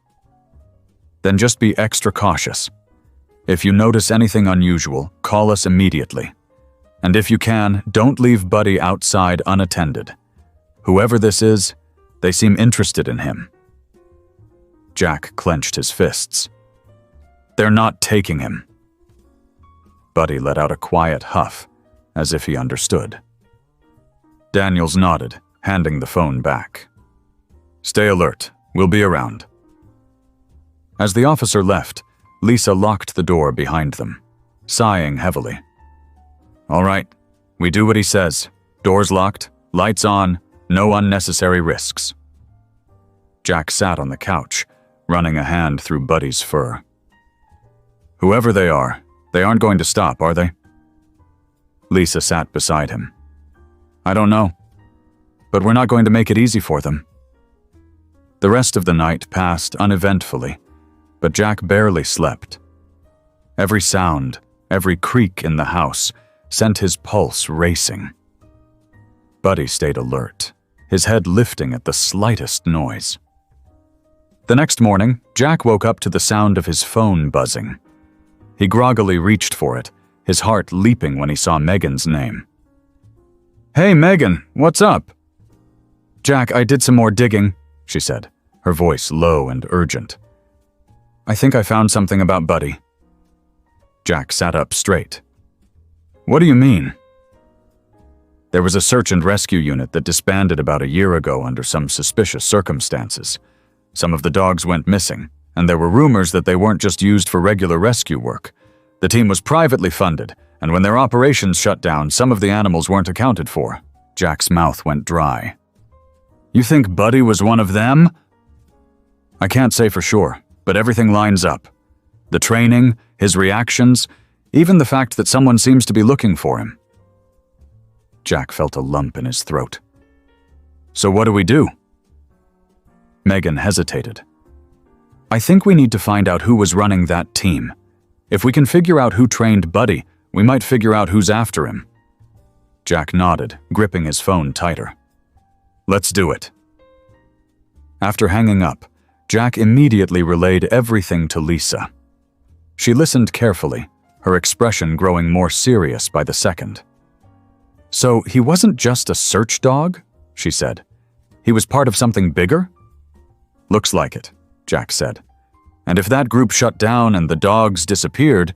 "Then just be extra cautious. If you notice anything unusual, call us immediately. And if you can, don't leave Buddy outside unattended. Whoever this is, they seem interested in him." Jack clenched his fists. "They're not taking him." Buddy let out a quiet huff, as if he understood. Daniels nodded, handing the phone back. "Stay alert. We'll be around." As the officer left, Lisa locked the door behind them, sighing heavily. "All right, we do what he says. Doors locked, lights on, no unnecessary risks." Jack sat on the couch, running a hand through Buddy's fur. "Whoever they aren't going to stop, are they?" Lisa sat beside him. "I don't know, but we're not going to make it easy for them." The rest of the night passed uneventfully, but Jack barely slept. Every sound, every creak in the house sent his pulse racing. Buddy stayed alert, his head lifting at the slightest noise. The next morning, Jack woke up to the sound of his phone buzzing. He groggily reached for it, his heart leaping when he saw Megan's name. "Hey, Megan, what's up?" "Jack, I did some more digging," she said, her voice low and urgent. "I think I found something about Buddy." Jack sat up straight. "What do you mean?" "There was a search and rescue unit that disbanded about a year ago under some suspicious circumstances. Some of the dogs went missing, and there were rumors that they weren't just used for regular rescue work. The team was privately funded, and when their operations shut down, some of the animals weren't accounted for." Jack's mouth went dry. "You think Buddy was one of them?" "I can't say for sure, but everything lines up. The training, his reactions, even the fact that someone seems to be looking for him." Jack felt a lump in his throat. "So what do we do?" Megan hesitated. "I think we need to find out who was running that team. If we can figure out who trained Buddy, we might figure out who's after him." Jack nodded, gripping his phone tighter. "Let's do it." After hanging up, Jack immediately relayed everything to Lisa. She listened carefully, her expression growing more serious by the second. "So he wasn't just a search dog?" she said. "He was part of something bigger?" "Looks like it," Jack said. And if that group shut down and the dogs disappeared,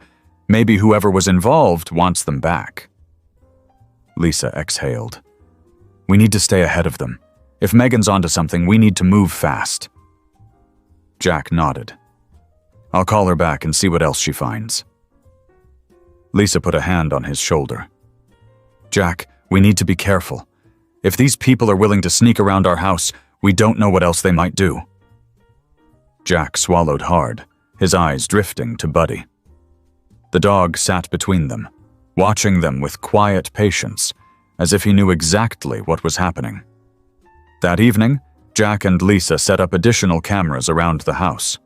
maybe whoever was involved wants them back. Lisa exhaled. We need to stay ahead of them. If Megan's onto something, we need to move fast. Jack nodded. I'll call her back and see what else she finds. Lisa put a hand on his shoulder. Jack, we need to be careful. If these people are willing to sneak around our house, we don't know what else they might do. Jack swallowed hard, his eyes drifting to Buddy. The dog sat between them, watching them with quiet patience, as if he knew exactly what was happening. That evening, Jack and Lisa set up additional cameras around the house.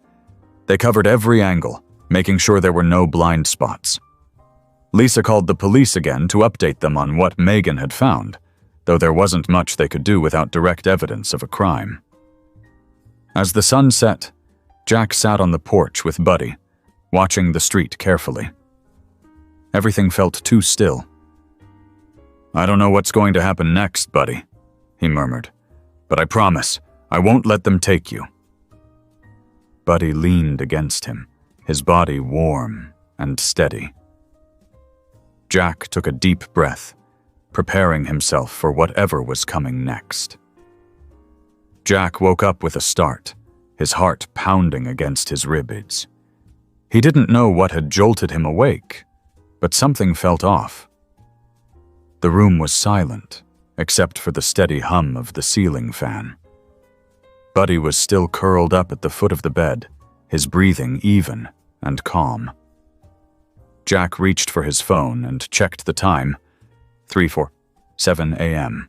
They covered every angle, making sure there were no blind spots. Lisa called the police again to update them on what Megan had found, though there wasn't much they could do without direct evidence of a crime. As the sun set, Jack sat on the porch with Buddy, watching the street carefully. Everything felt too still. I don't know what's going to happen next, Buddy, he murmured, but I promise I won't let them take you. Buddy leaned against him, his body warm and steady. Jack took a deep breath, preparing himself for whatever was coming next. Jack woke up with a start, his heart pounding against his ribs. He didn't know what had jolted him awake, but something felt off. The room was silent, except for the steady hum of the ceiling fan. Buddy was still curled up at the foot of the bed, his breathing even and calm. Jack reached for his phone and checked the time. 3:47 a.m.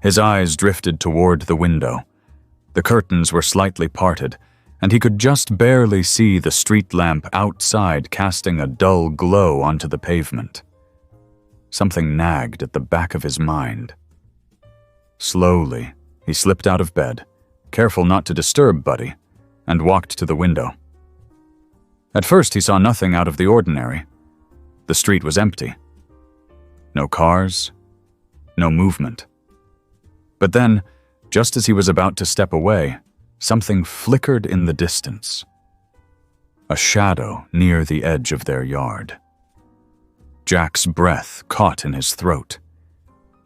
His eyes drifted toward the window. The curtains were slightly parted, and he could just barely see the street lamp outside casting a dull glow onto the pavement. Something nagged at the back of his mind. Slowly, he slipped out of bed, careful not to disturb Buddy, and walked to the window. At first, he saw nothing out of the ordinary. The street was empty. No cars, no movement. But then, just as he was about to step away, something flickered in the distance. A shadow near the edge of their yard. Jack's breath caught in his throat.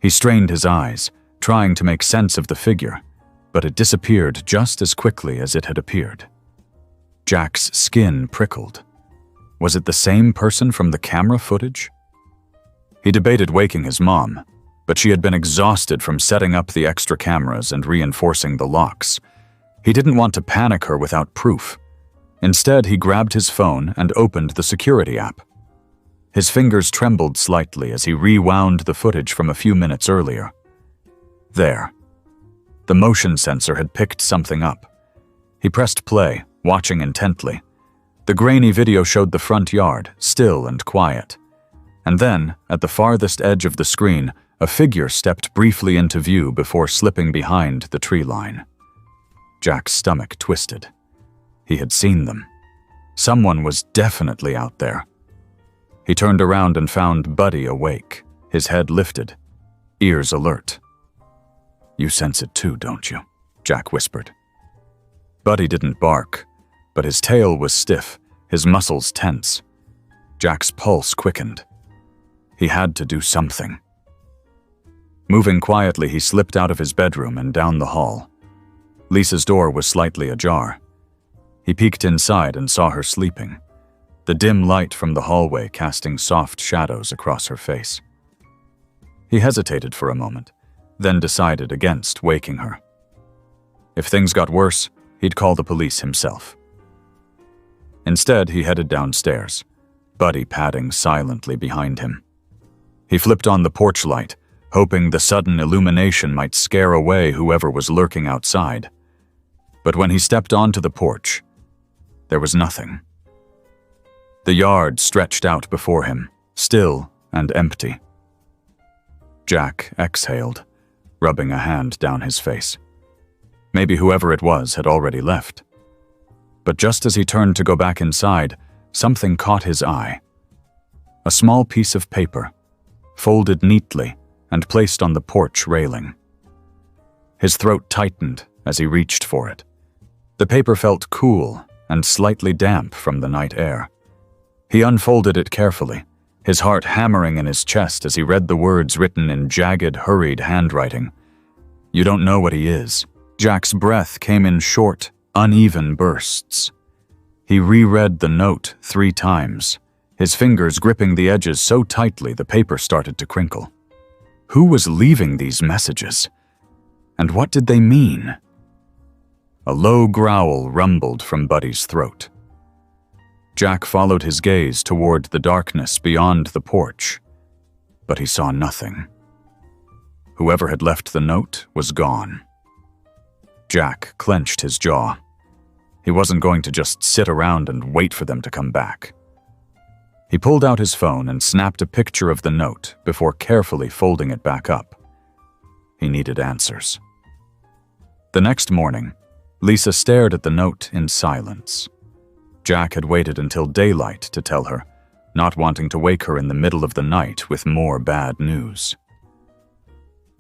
He strained his eyes, trying to make sense of the figure, but it disappeared just as quickly as it had appeared. Jack's skin prickled. Was it the same person from the camera footage? He debated waking his mom, but she had been exhausted from setting up the extra cameras and reinforcing the locks. He didn't want to panic her without proof. Instead, he grabbed his phone and opened the security app. His fingers trembled slightly as he rewound the footage from a few minutes earlier. There. The motion sensor had picked something up. He pressed play, watching intently. The grainy video showed the front yard, still and quiet. And then, at the farthest edge of the screen, a figure stepped briefly into view before slipping behind the tree line. Jack's stomach twisted. He had seen them. Someone was definitely out there. He turned around and found Buddy awake, his head lifted, ears alert. You sense it too, don't you? Jack whispered. Buddy didn't bark, but his tail was stiff, his muscles tense. Jack's pulse quickened. He had to do something. Moving quietly, he slipped out of his bedroom and down the hall. Lisa's door was slightly ajar. He peeked inside and saw her sleeping, the dim light from the hallway casting soft shadows across her face. He hesitated for a moment, then decided against waking her. If things got worse, he'd call the police himself. Instead, he headed downstairs, Buddy padding silently behind him. He flipped on the porch light, hoping the sudden illumination might scare away whoever was lurking outside. But when he stepped onto the porch, there was nothing. The yard stretched out before him, still and empty. Jack exhaled, rubbing a hand down his face. Maybe whoever it was had already left. But just as he turned to go back inside, something caught his eye. A small piece of paper, folded neatly and placed on the porch railing. His throat tightened as he reached for it. The paper felt cool and slightly damp from the night air. He unfolded it carefully, his heart hammering in his chest as he read the words written in jagged, hurried handwriting. "You don't know what he is." Jack's breath came in short, uneven bursts. He reread the note 3 times, his fingers gripping the edges so tightly the paper started to crinkle. Who was leaving these messages? And what did they mean? A low growl rumbled from Buddy's throat. Jack followed his gaze toward the darkness beyond the porch, but he saw nothing. Whoever had left the note was gone. Jack clenched his jaw. He wasn't going to just sit around and wait for them to come back. He pulled out his phone and snapped a picture of the note before carefully folding it back up. He needed answers. The next morning, Lisa stared at the note in silence. Jack had waited until daylight to tell her, not wanting to wake her in the middle of the night with more bad news.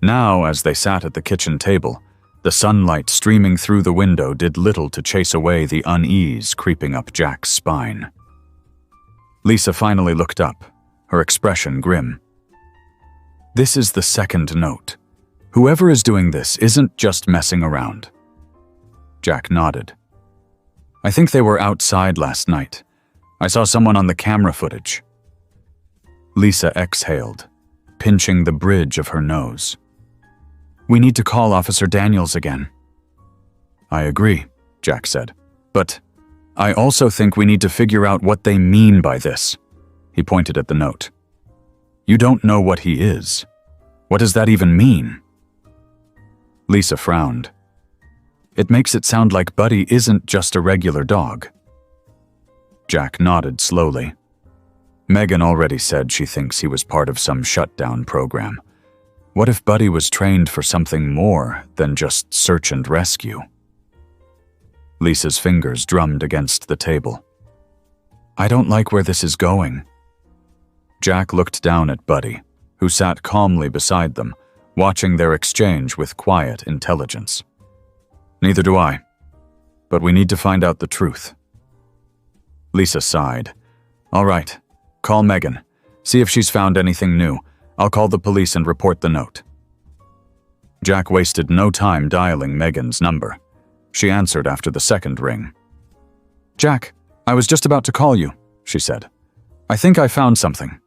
Now, as they sat at the kitchen table, the sunlight streaming through the window did little to chase away the unease creeping up Jack's spine. Lisa finally looked up, her expression grim. "This is the second note. Whoever is doing this isn't just messing around." Jack nodded. "I think they were outside last night. I saw someone on the camera footage." Lisa exhaled, pinching the bridge of her nose. "We need to call Officer Daniels again." "I agree," Jack said. "But I also think we need to figure out what they mean by this." He pointed at the note. "You don't know what he is. What does that even mean?" Lisa frowned. "It makes it sound like Buddy isn't just a regular dog." Jack nodded slowly. Megan already said she thinks he was part of some shutdown program. What if Buddy was trained for something more than just search and rescue? Lisa's fingers drummed against the table. "I don't like where this is going." Jack looked down at Buddy, who sat calmly beside them, watching their exchange with quiet intelligence. "Neither do I. But we need to find out the truth." Lisa sighed. "All right. Call Megan. See if she's found anything new. I'll call the police and report the note." Jack wasted no time dialing Megan's number. She answered after the second ring. "Jack, I was just about to call you," she said. "I think I found something."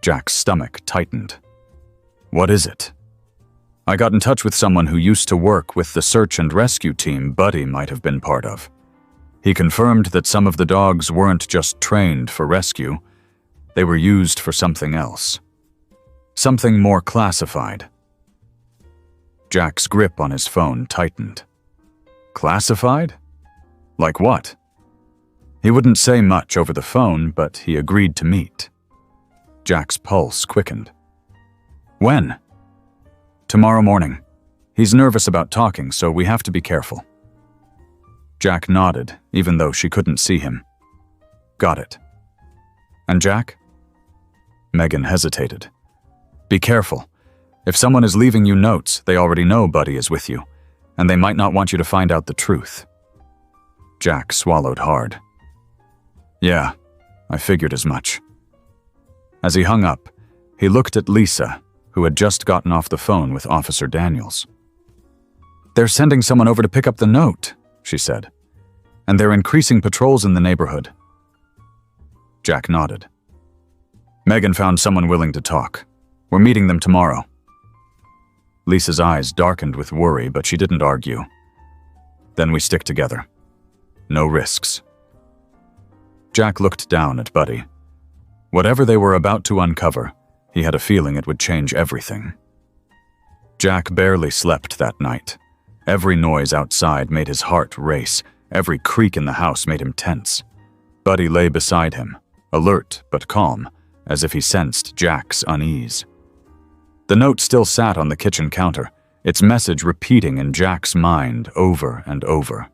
Jack's stomach tightened. "What is it?" "I got in touch with someone who used to work with the search and rescue team Buddy might have been part of. He confirmed that some of the dogs weren't just trained for rescue, they were used for something else. Something more classified." Jack's grip on his phone tightened. Classified? Like what? He wouldn't say much over the phone, but he agreed to meet. Jack's pulse quickened. "When?" "Tomorrow morning. He's nervous about talking, so we have to be careful." Jack nodded, even though she couldn't see him. "Got it." "And Jack?" Megan hesitated. "Be careful. If someone is leaving you notes, they already know Buddy is with you, and they might not want you to find out the truth." Jack swallowed hard. "Yeah, I figured as much." As he hung up, he looked at Lisa, who had just gotten off the phone with Officer Daniels. "They're sending someone over to pick up the note," she said. "And they're increasing patrols in the neighborhood." Jack nodded. "Megan found someone willing to talk. We're meeting them tomorrow." Lisa's eyes darkened with worry, but she didn't argue. "Then we stick together. No risks." Jack looked down at Buddy. Whatever they were about to uncover, he had a feeling it would change everything. Jack barely slept that night. Every noise outside made his heart race. Every creak in the house made him tense. Buddy lay beside him, alert but calm, as if he sensed Jack's unease. The note still sat on the kitchen counter, its message repeating in Jack's mind over and over.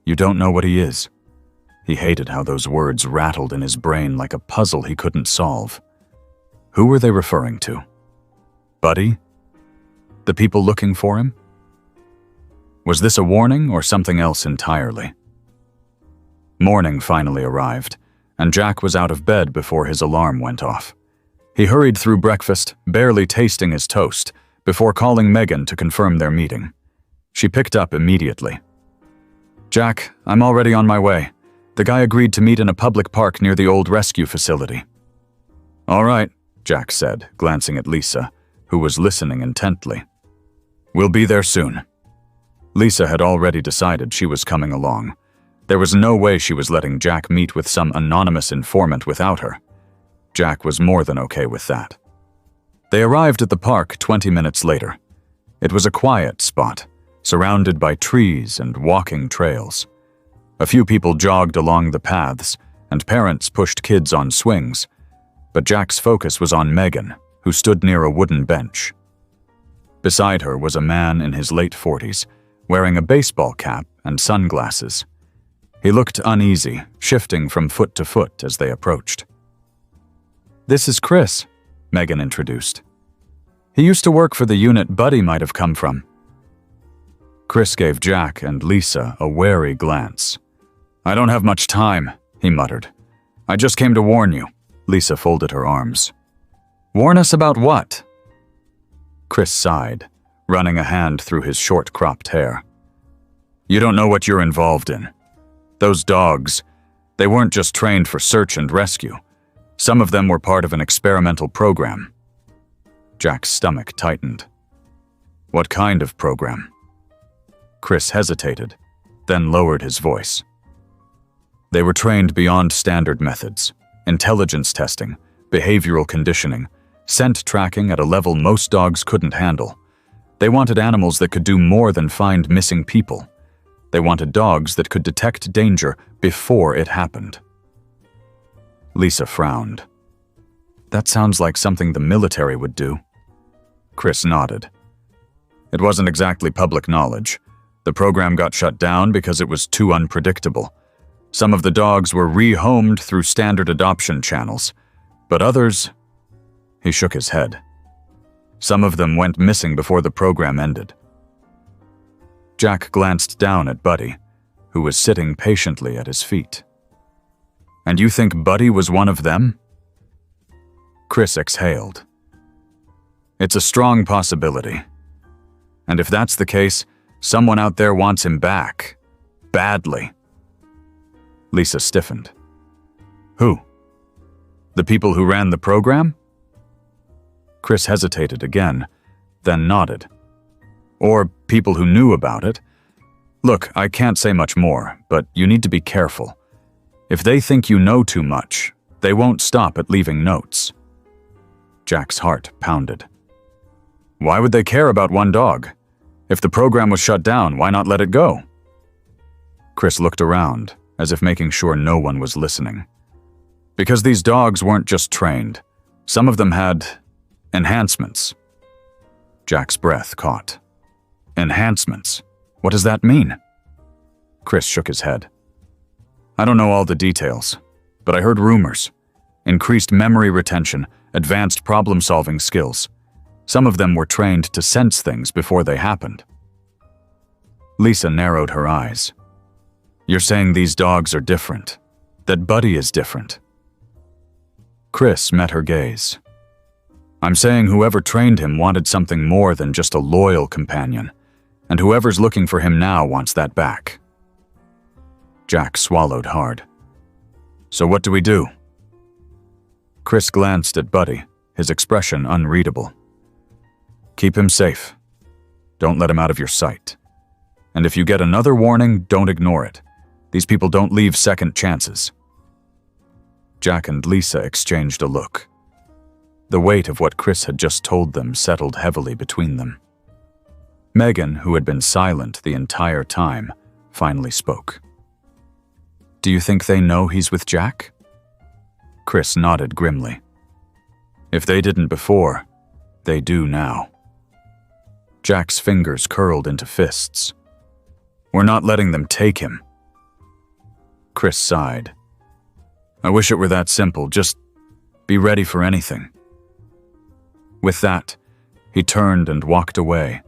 "You don't know what he is." He hated how those words rattled in his brain like a puzzle he couldn't solve. Who were they referring to? Buddy? The people looking for him? Was this a warning or something else entirely? Morning finally arrived, and Jack was out of bed before his alarm went off. He hurried through breakfast, barely tasting his toast, before calling Megan to confirm their meeting. She picked up immediately. "Jack, I'm already on my way. The guy agreed to meet in a public park near the old rescue facility." "All right," Jack said, glancing at Lisa, who was listening intently. "We'll be there soon." Lisa had already decided she was coming along. There was no way she was letting Jack meet with some anonymous informant without her. Jack was more than okay with that. They arrived at the park 20 minutes later. It was a quiet spot, surrounded by trees and walking trails. A few people jogged along the paths, and parents pushed kids on swings, but Jack's focus was on Megan, who stood near a wooden bench. Beside her was a man in his late 40s, wearing a baseball cap and sunglasses. He looked uneasy, shifting from foot to foot as they approached. "This is Chris," Megan introduced. "He used to work for the unit Buddy might have come from." Chris gave Jack and Lisa a wary glance. "I don't have much time," he muttered. "I just came to warn you." Lisa folded her arms. "Warn us about what?" Chris sighed, running a hand through his short-cropped hair. "You don't know what you're involved in. Those dogs, they weren't just trained for search and rescue. Some of them were part of an experimental program." Jack's stomach tightened. "What kind of program?" Chris hesitated, then lowered his voice. "They were trained beyond standard methods: intelligence testing, behavioral conditioning, scent tracking at a level most dogs couldn't handle. They wanted animals that could do more than find missing people. They wanted dogs that could detect danger before it happened." Lisa frowned. "That sounds like something the military would do." Chris nodded. "It wasn't exactly public knowledge. The program got shut down because it was too unpredictable. Some of the dogs were rehomed through standard adoption channels, but others..." He shook his head. "Some of them went missing before the program ended." Jack glanced down at Buddy, who was sitting patiently at his feet. "And you think Buddy was one of them?" Chris exhaled. "It's a strong possibility. And if that's the case, someone out there wants him back. Badly." Lisa stiffened. "Who? The people who ran the program?" Chris hesitated again, then nodded. "Or people who knew about it. Look, I can't say much more, but you need to be careful. If they think you know too much, they won't stop at leaving notes." Jack's heart pounded. "Why would they care about one dog? If the program was shut down, why not let it go?" Chris looked around, as if making sure no one was listening. "Because these dogs weren't just trained. Some of them had enhancements." Jack's breath caught. "Enhancements? What does that mean?" Chris shook his head. "I don't know all the details, but I heard rumors. Increased memory retention, advanced problem-solving skills. Some of them were trained to sense things before they happened." Lisa narrowed her eyes. "You're saying these dogs are different, that Buddy is different?" Chris met her gaze. "I'm saying whoever trained him wanted something more than just a loyal companion, and whoever's looking for him now wants that back." Jack swallowed hard. "So what do we do?" Chris glanced at Buddy, his expression unreadable. "Keep him safe. Don't let him out of your sight. And if you get another warning, don't ignore it. These people don't leave second chances." Jack and Lisa exchanged a look. The weight of what Chris had just told them settled heavily between them. Megan, who had been silent the entire time, finally spoke. "Do you think they know he's with Jack?" Chris nodded grimly. "If they didn't before, they do now." Jack's fingers curled into fists. "We're not letting them take him." Chris sighed. "I wish it were that simple. Just be ready for anything." With that, he turned and walked away,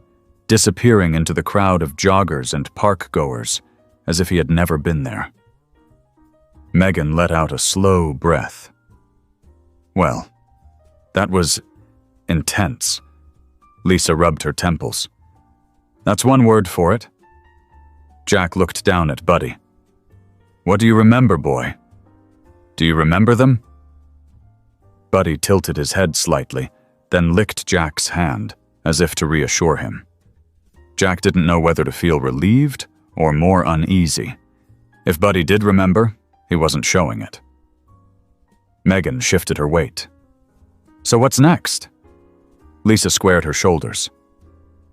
disappearing into the crowd of joggers and park-goers as if he had never been there. Megan let out a slow breath. Well, that was intense. Lisa rubbed her temples. That's one word for it. Jack looked down at Buddy. What do you remember, boy? Do you remember them? Buddy tilted his head slightly, then licked Jack's hand, as if to reassure him. Jack didn't know whether to feel relieved or more uneasy. If Buddy did remember, he wasn't showing it. Megan shifted her weight. So what's next? Lisa squared her shoulders.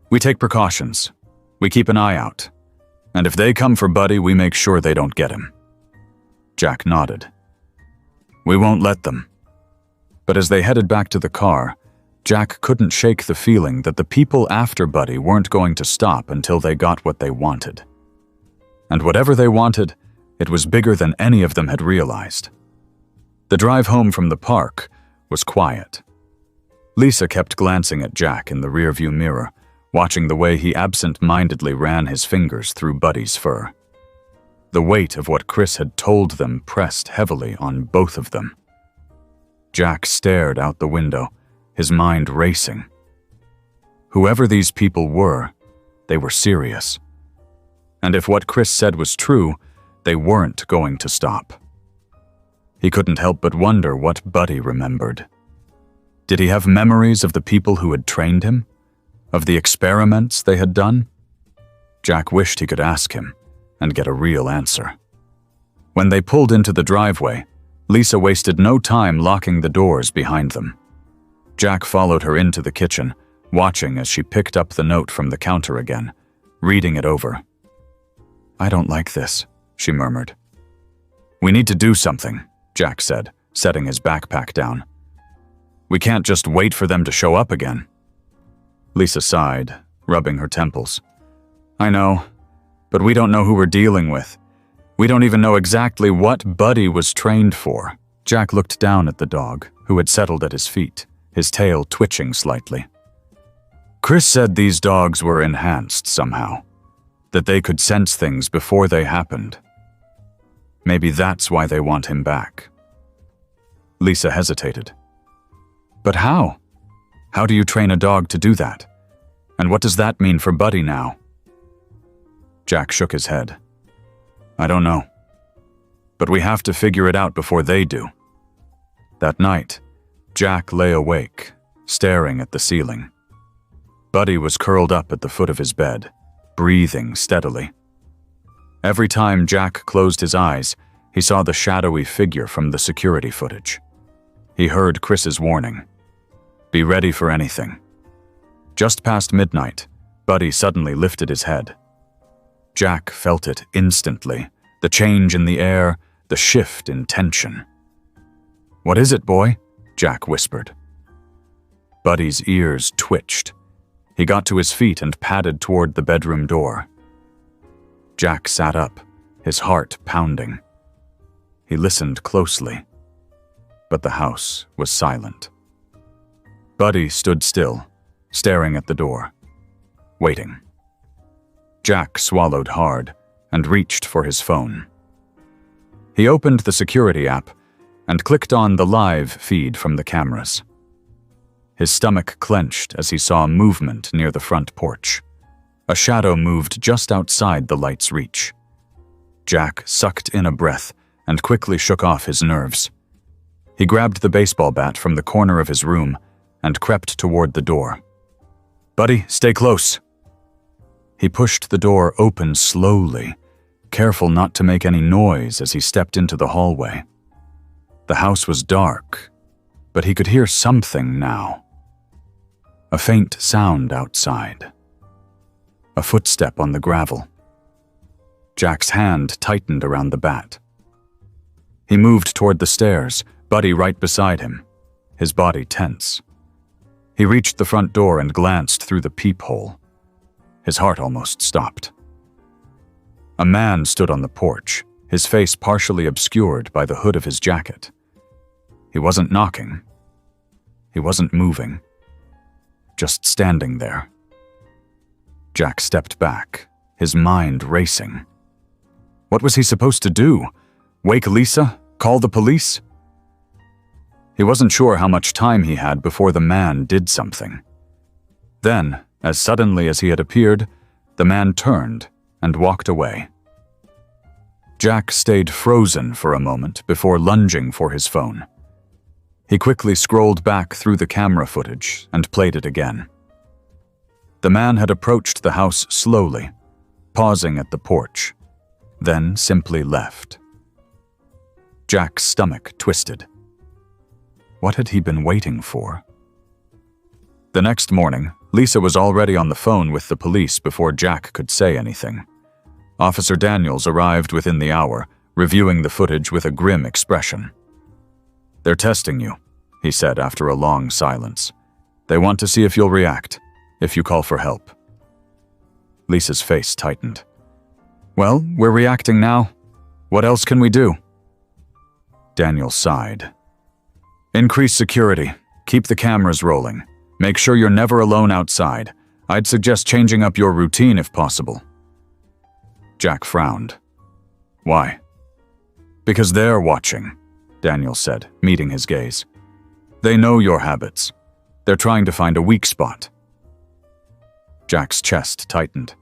We take precautions. We keep an eye out. And if they come for Buddy, we make sure they don't get him. Jack nodded. We won't let them. But as they headed back to the car, Jack couldn't shake the feeling that the people after Buddy weren't going to stop until they got what they wanted. And whatever they wanted, it was bigger than any of them had realized. The drive home from the park was quiet. Lisa kept glancing at Jack in the rearview mirror, watching the way he absent-mindedly ran his fingers through Buddy's fur. The weight of what Chris had told them pressed heavily on both of them. Jack stared out the window, his mind racing. Whoever these people were, they were serious. And if what Chris said was true, they weren't going to stop. He couldn't help but wonder what Buddy remembered. Did he have memories of the people who had trained him? Of the experiments they had done? Jack wished he could ask him and get a real answer. When they pulled into the driveway, Lisa wasted no time locking the doors behind them. Jack followed her into the kitchen, watching as she picked up the note from the counter again, reading it over. I don't like this, she murmured. We need to do something, Jack said, setting his backpack down. We can't just wait for them to show up again. Lisa sighed, rubbing her temples. I know, but we don't know who we're dealing with. We don't even know exactly what Buddy was trained for. Jack looked down at the dog, who had settled at his feet, his tail twitching slightly. Chris said these dogs were enhanced somehow, that they could sense things before they happened. Maybe that's why they want him back. Lisa hesitated. But how? How do you train a dog to do that? And what does that mean for Buddy now? Jack shook his head. I don't know. But we have to figure it out before they do. That night, Jack lay awake, staring at the ceiling. Buddy was curled up at the foot of his bed, breathing steadily. Every time Jack closed his eyes, he saw the shadowy figure from the security footage. He heard Chris's warning. Be ready for anything. Just past midnight, Buddy suddenly lifted his head. Jack felt it instantly, the change in the air, the shift in tension. What is it, boy? Jack whispered. Buddy's ears twitched. He got to his feet and padded toward the bedroom door. Jack sat up, his heart pounding. He listened closely, but the house was silent. Buddy stood still, staring at the door, waiting. Jack swallowed hard and reached for his phone. He opened the security app and clicked on the live feed from the cameras. His stomach clenched as he saw movement near the front porch. A shadow moved just outside the light's reach. Jack sucked in a breath and quickly shook off his nerves. He grabbed the baseball bat from the corner of his room and crept toward the door. Buddy, stay close. He pushed the door open slowly, careful not to make any noise as he stepped into the hallway. The house was dark, but he could hear something now. A faint sound outside. A footstep on the gravel. Jack's hand tightened around the bat. He moved toward the stairs, Buddy right beside him, his body tense. He reached the front door and glanced through the peephole. His heart almost stopped. A man stood on the porch, his face partially obscured by the hood of his jacket. He wasn't knocking. He wasn't moving. Just standing there. Jack stepped back, his mind racing. What was he supposed to do? Wake Lisa? Call the police? He wasn't sure how much time he had before the man did something. Then, as suddenly as he had appeared, the man turned and walked away. Jack stayed frozen for a moment before lunging for his phone. He quickly scrolled back through the camera footage and played it again. The man had approached the house slowly, pausing at the porch, then simply left. Jack's stomach twisted. What had he been waiting for? The next morning, Lisa was already on the phone with the police before Jack could say anything. Officer Daniels arrived within the hour, reviewing the footage with a grim expression. "They're testing you," he said after a long silence. "They want to see if you'll react, if you call for help." Lisa's face tightened. "Well, we're reacting now. What else can we do?" Daniel sighed. "Increase security. Keep the cameras rolling. Make sure you're never alone outside. I'd suggest changing up your routine if possible." Jack frowned. "Why?" "Because they're watching," Daniel said, meeting his gaze. "They know your habits. They're trying to find a weak spot." Jack's chest tightened.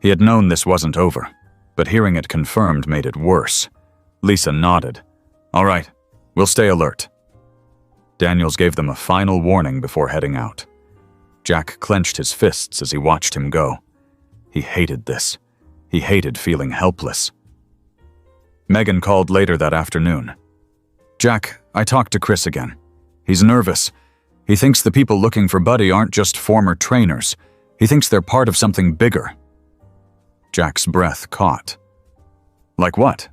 He had known this wasn't over, but hearing it confirmed made it worse. Lisa nodded. "All right, we'll stay alert." Daniels gave them a final warning before heading out. Jack clenched his fists as he watched him go. He hated this. He hated feeling helpless. Megan called later that afternoon. "Jack, I talked to Chris again. He's nervous. He thinks the people looking for Buddy aren't just former trainers. He thinks they're part of something bigger." Jack's breath caught. "Like what?"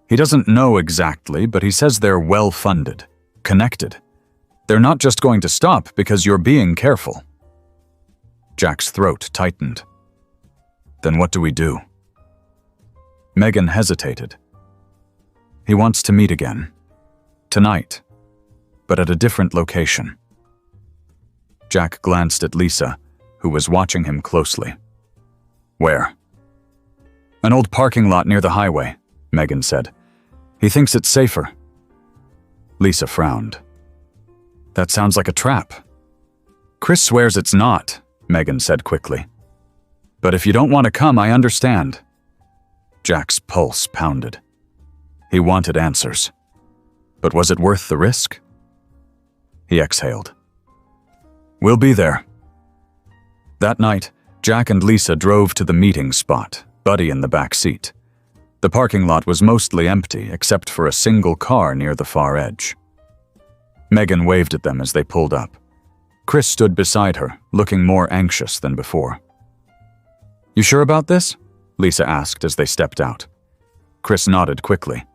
"He doesn't know exactly, but he says they're well-funded, connected. They're not just going to stop because you're being careful." Jack's throat tightened. "Then what do we do?" Megan hesitated. "He wants to meet again. Tonight. But at a different location." Jack glanced at Lisa, who was watching him closely. "Where?" "An old parking lot near the highway," Megan said. "He thinks it's safer." Lisa frowned. "That sounds like a trap." "Chris swears it's not," Megan said quickly. "But if you don't want to come, I understand." Jack's pulse pounded. He wanted answers. But was it worth the risk? He exhaled. "We'll be there." That night, Jack and Lisa drove to the meeting spot, Buddy in the back seat. The parking lot was mostly empty except for a single car near the far edge. Megan waved at them as they pulled up. Chris stood beside her, looking more anxious than before. "You sure about this?" Lisa asked as they stepped out. Chris nodded quickly.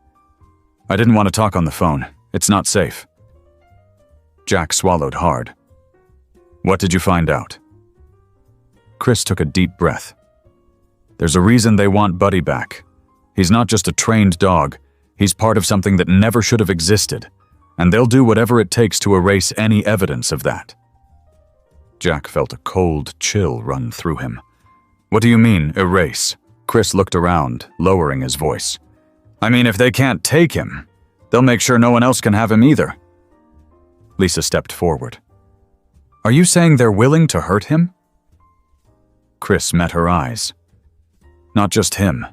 "I didn't want to talk on the phone. It's not safe." Jack swallowed hard. "What did you find out?" Chris took a deep breath. "There's a reason they want Buddy back. He's not just a trained dog. He's part of something that never should have existed, and they'll do whatever it takes to erase any evidence of that." Jack felt a cold chill run through him. "What do you mean, erase?" Chris looked around, lowering his voice. "I mean, if they can't take him, they'll make sure no one else can have him either." Lisa stepped forward. "Are you saying they're willing to hurt him?" Chris met her eyes. "Not just him.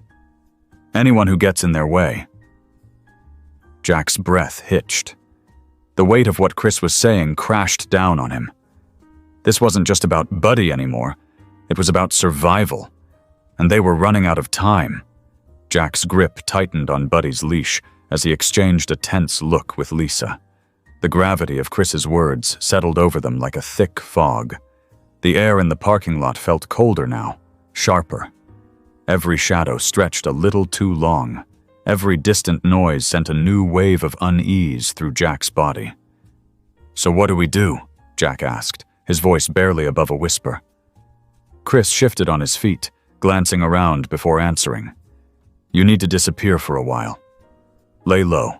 Anyone who gets in their way." Jack's breath hitched. The weight of what Chris was saying crashed down on him. This wasn't just about Buddy anymore. It was about survival. And they were running out of time. Jack's grip tightened on Buddy's leash as he exchanged a tense look with Lisa. The gravity of Chris's words settled over them like a thick fog. The air in the parking lot felt colder now, sharper. Every shadow stretched a little too long. Every distant noise sent a new wave of unease through Jack's body. "So what do we do?" Jack asked, his voice barely above a whisper. Chris shifted on his feet, glancing around before answering. "You need to disappear for a while. Lay low.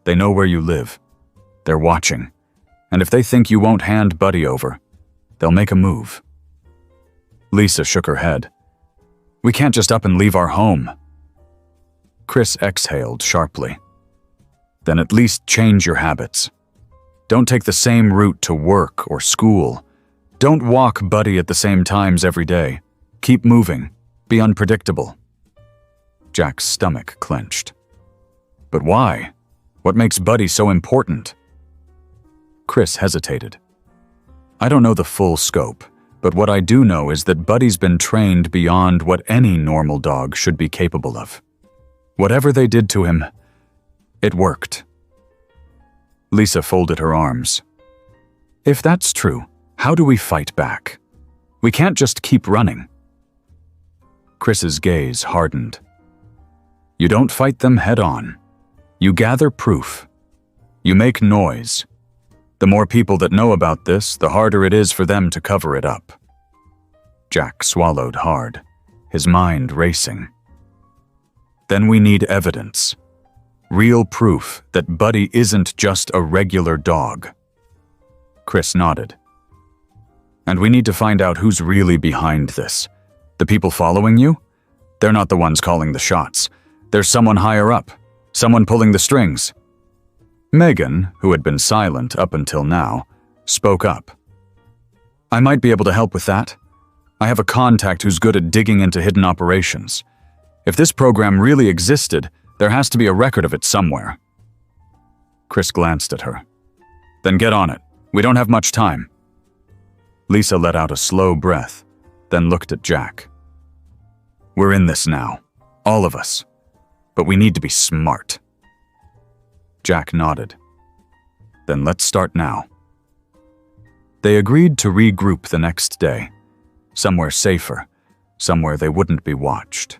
They know where you live. They're watching. And if they think you won't hand Buddy over, they'll make a move." Lisa shook her head. "We can't just up and leave our home." Chris exhaled sharply. Then at least change your habits. Don't take the same route to work or school. Don't walk Buddy at the same times every day. Keep moving. Be unpredictable. Jack's stomach clenched. But why? What makes Buddy so important? Chris hesitated. I don't know the full scope, but what I do know is that Buddy's been trained beyond what any normal dog should be capable of. Whatever they did to him, it worked. Lisa folded her arms. If that's true, how do we fight back? We can't just keep running. Chris's gaze hardened. You don't fight them head on. You gather proof. You make noise. The more people that know about this, the harder it is for them to cover it up. Jack swallowed hard, his mind racing. Then we need evidence. Real proof that Buddy isn't just a regular dog. Chris nodded. And we need to find out who's really behind this. The people following you? They're not the ones calling the shots. There's someone higher up, someone pulling the strings. Megan, who had been silent up until now, spoke up. I might be able to help with that. I have a contact who's good at digging into hidden operations. If this program really existed, there has to be a record of it somewhere. Chris glanced at her. Then get on it. We don't have much time. Lisa let out a slow breath, then looked at Jack. We're in this now, all of us. But we need to be smart. Jack nodded. Then let's start now. They agreed to regroup the next day, somewhere safer, somewhere they wouldn't be watched.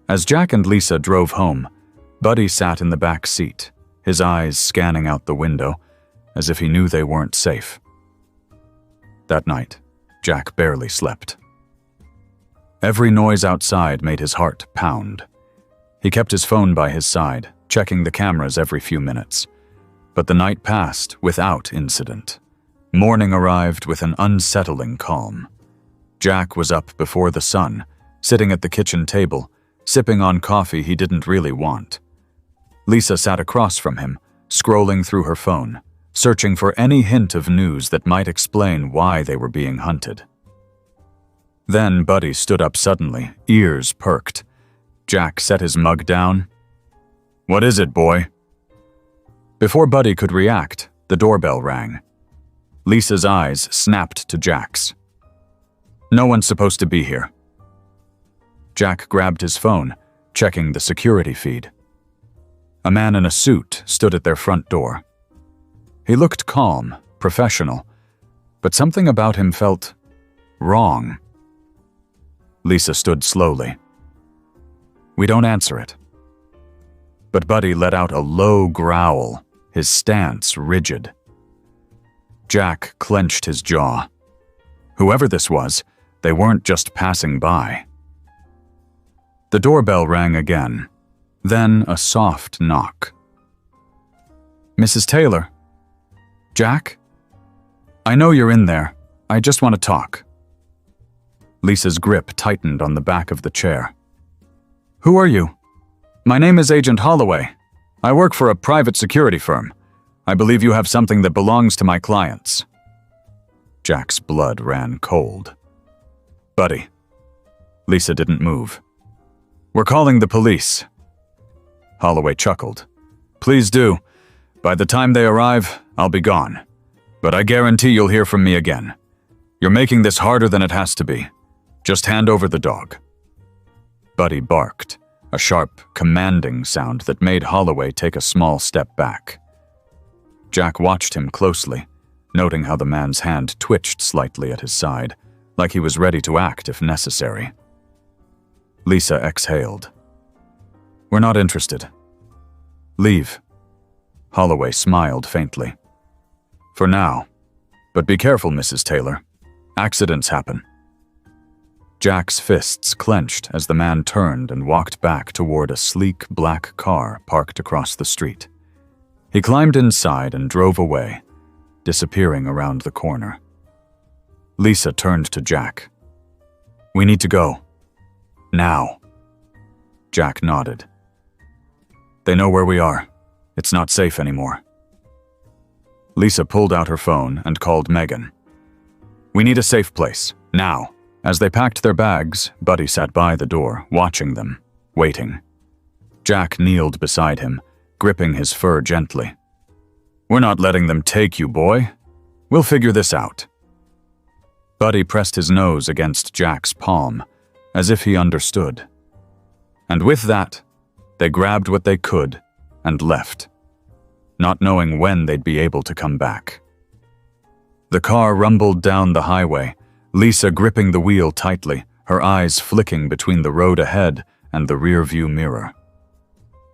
As Jack and Lisa drove home, Buddy sat in the back seat, his eyes scanning out the window, as if he knew they weren't safe. That night, Jack barely slept. Every noise outside made his heart pound. He kept his phone by his side, checking the cameras every few minutes. But the night passed without incident. Morning arrived with an unsettling calm. Jack was up before the sun, sitting at the kitchen table, sipping on coffee he didn't really want. Lisa sat across from him, scrolling through her phone, searching for any hint of news that might explain why they were being hunted. Then Buddy stood up suddenly, ears perked. Jack set his mug down. What is it, boy? Before Buddy could react, the doorbell rang. Lisa's eyes snapped to Jack's. No one's supposed to be here. Jack grabbed his phone, checking the security feed. A man in a suit stood at their front door. He looked calm, professional, but something about him felt wrong. Lisa stood slowly. We don't answer it. But Buddy let out a low growl, his stance rigid. Jack clenched his jaw. Whoever this was, they weren't just passing by. The doorbell rang again, then a soft knock. Mrs. Taylor? Jack? I know you're in there. I just want to talk. Lisa's grip tightened on the back of the chair. Who are you? My name is Agent Holloway. I work for a private security firm. I believe you have something that belongs to my clients. Jack's blood ran cold. Buddy. Lisa didn't move. We're calling the police. Holloway chuckled. Please do. By the time they arrive, I'll be gone. But I guarantee you'll hear from me again. You're making this harder than it has to be. Just hand over the dog. Buddy barked, a sharp, commanding sound that made Holloway take a small step back. Jack watched him closely, noting how the man's hand twitched slightly at his side, like he was ready to act if necessary. Lisa exhaled. We're not interested. Leave. Holloway smiled faintly. For now. But be careful, Mrs. Taylor. Accidents happen. Jack's fists clenched as the man turned and walked back toward a sleek black car parked across the street. He climbed inside and drove away, disappearing around the corner. Lisa turned to Jack. We need to go. Now. Jack nodded. They know where we are. It's not safe anymore. Lisa pulled out her phone and called Megan. We need a safe place, now. As they packed their bags, Buddy sat by the door, watching them, waiting. Jack kneeled beside him, gripping his fur gently. We're not letting them take you, boy. We'll figure this out. Buddy pressed his nose against Jack's palm, as if he understood. And with that, they grabbed what they could and left, not knowing when they'd be able to come back. The car rumbled down the highway, Lisa gripping the wheel tightly, her eyes flicking between the road ahead and the rearview mirror.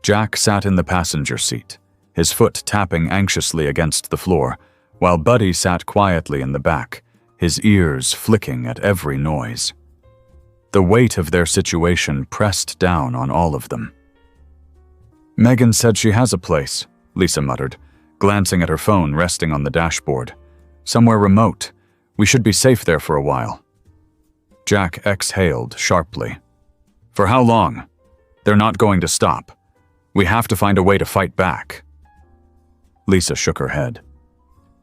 Jack sat in the passenger seat, his foot tapping anxiously against the floor, while Buddy sat quietly in the back, his ears flicking at every noise. The weight of their situation pressed down on all of them. Megan said she has a place, Lisa muttered, glancing at her phone resting on the dashboard. Somewhere remote. We should be safe there for a while. Jack exhaled sharply. For how long? They're not going to stop. We have to find a way to fight back. Lisa shook her head.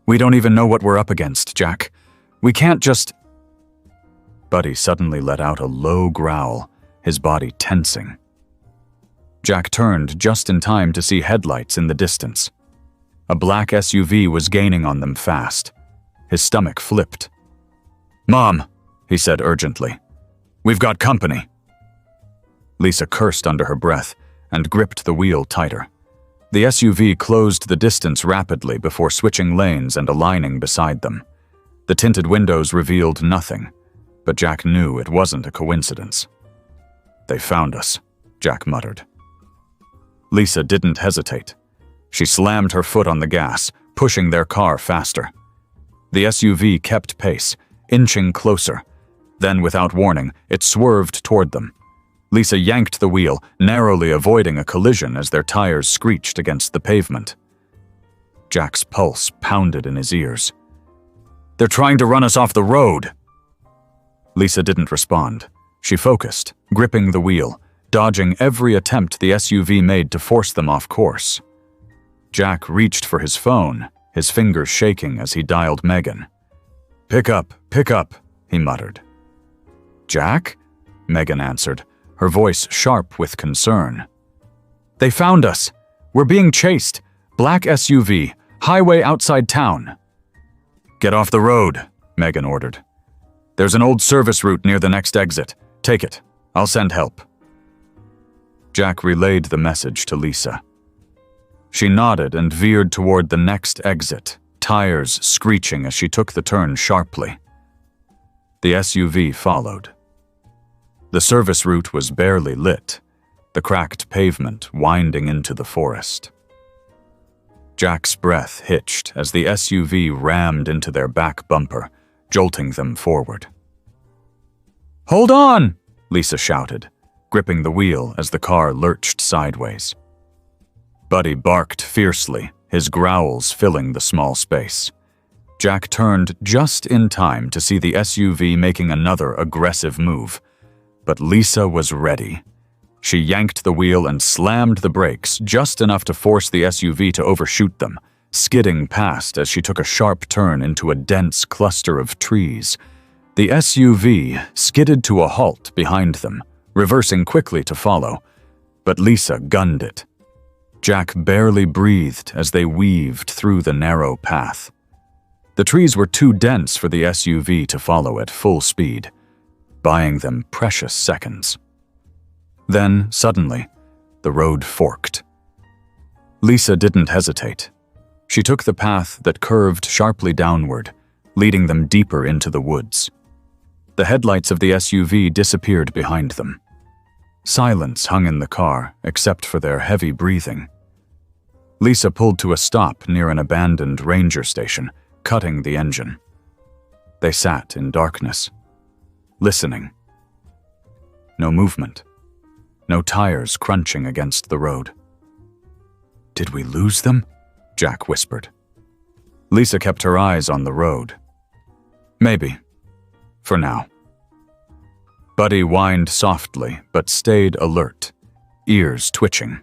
We don't even know what we're up against, Jack. We can't just... Buddy suddenly let out a low growl, his body tensing. Jack turned just in time to see headlights in the distance. A black SUV was gaining on them fast. His stomach flipped. Mom, he said urgently. We've got company. Lisa cursed under her breath and gripped the wheel tighter. The SUV closed the distance rapidly before switching lanes and aligning beside them. The tinted windows revealed nothing, but Jack knew it wasn't a coincidence. They found us, Jack muttered. Lisa didn't hesitate. She slammed her foot on the gas, pushing their car faster. The SUV kept pace, inching closer. Then, without warning, it swerved toward them. Lisa yanked the wheel, narrowly avoiding a collision as their tires screeched against the pavement. Jack's pulse pounded in his ears. They're trying to run us off the road! Lisa didn't respond. She focused, gripping the wheel, dodging every attempt the SUV made to force them off course. Jack reached for his phone, his fingers shaking as he dialed Megan. Pick up, he muttered. Jack? Megan answered, her voice sharp with concern. They found us. We're being chased. Black SUV, highway outside town. Get off the road, Megan ordered. There's an old service route near the next exit. Take it. I'll send help. Jack relayed the message to Lisa. She nodded and veered toward the next exit, tires screeching as she took the turn sharply. The SUV followed. The service route was barely lit, the cracked pavement winding into the forest. Jack's breath hitched as the SUV rammed into their back bumper, jolting them forward. Hold on! Lisa shouted, gripping the wheel as the car lurched sideways. Buddy barked fiercely, his growls filling the small space. Jack turned just in time to see the SUV making another aggressive move. But Lisa was ready. She yanked the wheel and slammed the brakes just enough to force the SUV to overshoot them, skidding past as she took a sharp turn into a dense cluster of trees. The SUV skidded to a halt behind them, reversing quickly to follow, but Lisa gunned it. Jack barely breathed as they weaved through the narrow path. The trees were too dense for the SUV to follow at full speed, buying them precious seconds. Then, suddenly, the road forked. Lisa didn't hesitate. She took the path that curved sharply downward, leading them deeper into the woods. The headlights of the SUV disappeared behind them. Silence hung in the car, except for their heavy breathing. Lisa pulled to a stop near an abandoned ranger station, cutting the engine. They sat in darkness, listening. No movement. No tires crunching against the road. Did we lose them? Jack whispered. Lisa kept her eyes on the road. Maybe. For now. Buddy whined softly, but stayed alert. ears twitching.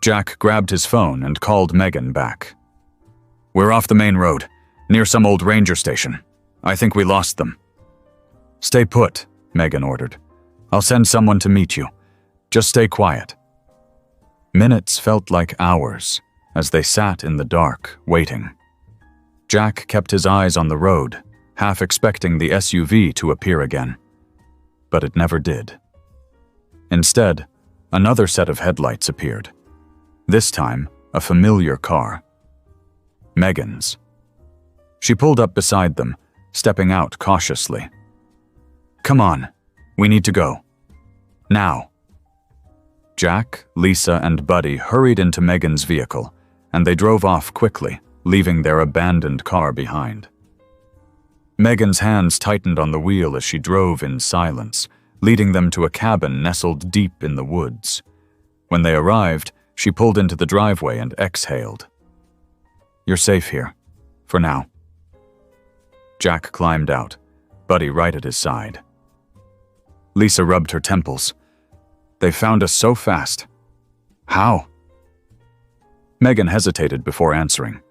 Jack grabbed his phone and called Megan back. "We're off the main road, near some old ranger station. I think we lost them." "Stay put," Megan ordered. "I'll send someone to meet you. Just stay quiet." Minutes felt like hours as they sat in the dark, waiting. Jack kept his eyes on the road, half expecting the SUV to appear again. But it never did. Instead, another set of headlights appeared. This time, a familiar car. Megan's. She pulled up beside them, stepping out cautiously. "Come on, we need to go. Now." Jack, Lisa, and Buddy hurried into Megan's vehicle, and they drove off quickly, leaving their abandoned car behind. Megan's hands tightened on the wheel as she drove in silence, leading them to a cabin nestled deep in the woods. When they arrived, she pulled into the driveway and exhaled. "You're safe here, for now." Jack climbed out, Buddy right at his side. Lisa rubbed her temples. "They found us so fast. How?" Megan hesitated before answering.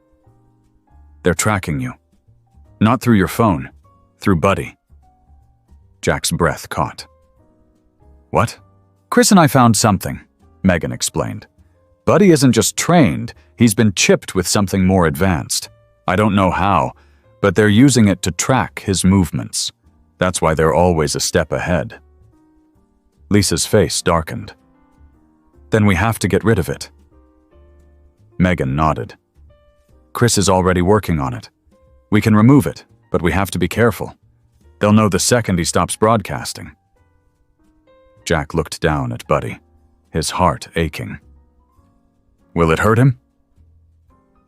"They're tracking you. Not through your phone, through Buddy." Jack's breath caught. "What?" "Chris and I found something," Megan explained. "Buddy isn't just trained, he's been chipped with something more advanced. I don't know how, but they're using it to track his movements. That's why they're always a step ahead." Lisa's face darkened. "Then we have to get rid of it." Megan nodded. "Chris is already working on it. We can remove it, but we have to be careful. They'll know the second he stops broadcasting." Jack looked down at Buddy, his heart aching. "Will it hurt him?"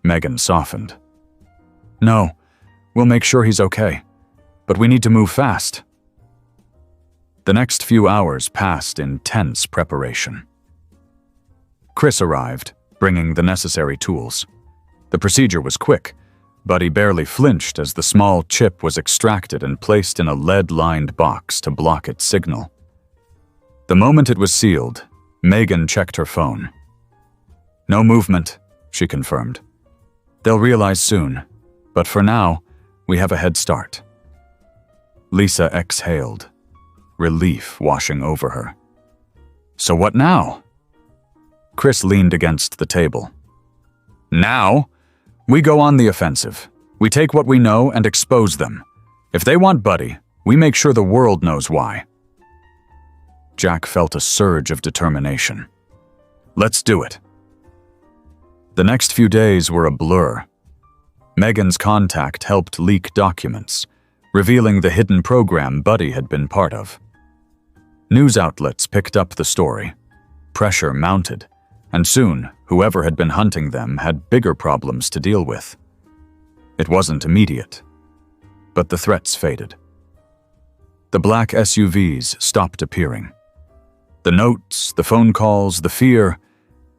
Megan softened. "No, we'll make sure he's okay, but we need to move fast." The next few hours passed in tense preparation. Chris arrived, bringing the necessary tools. The procedure was quick. Buddy barely flinched as the small chip was extracted and placed in a lead-lined box to block its signal. The moment it was sealed, Megan checked her phone. "No movement," she confirmed. "They'll realize soon, but for now, we have a head start." Lisa exhaled, relief washing over her. "So what now?" Chris leaned against the table. "Now? We go on the offensive. We take what we know and expose them. If they want Buddy, we make sure the world knows why." Jack felt a surge of determination. "Let's do it." The next few days were a blur. Megan's contact helped leak documents, revealing the hidden program Buddy had been part of. News outlets picked up the story. Pressure mounted, and soon, whoever had been hunting them had bigger problems to deal with. It wasn't immediate, but the threats faded. The black SUVs stopped appearing. The notes, the phone calls, the fear,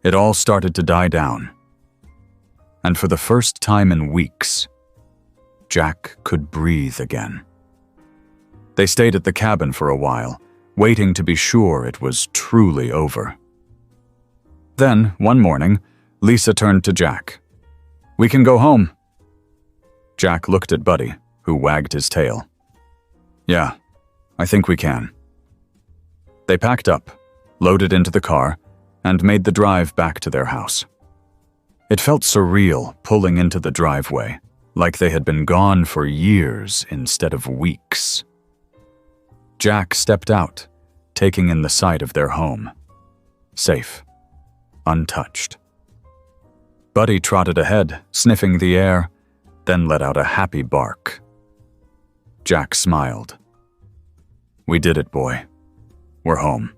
it all started to die down. And for the first time in weeks, Jack could breathe again. They stayed at the cabin for a while, waiting to be sure it was truly over. Then, one morning, Lisa turned to Jack. "We can go home." Jack looked at Buddy, who wagged his tail. "Yeah, I think we can." They packed up, loaded into the car, and made the drive back to their house. It felt surreal pulling into the driveway, like they had been gone for years instead of weeks. Jack stepped out, taking in the sight of their home. Safe. Untouched. Buddy trotted ahead, sniffing the air, then let out a happy bark. Jack smiled. "We did it, boy. We're home."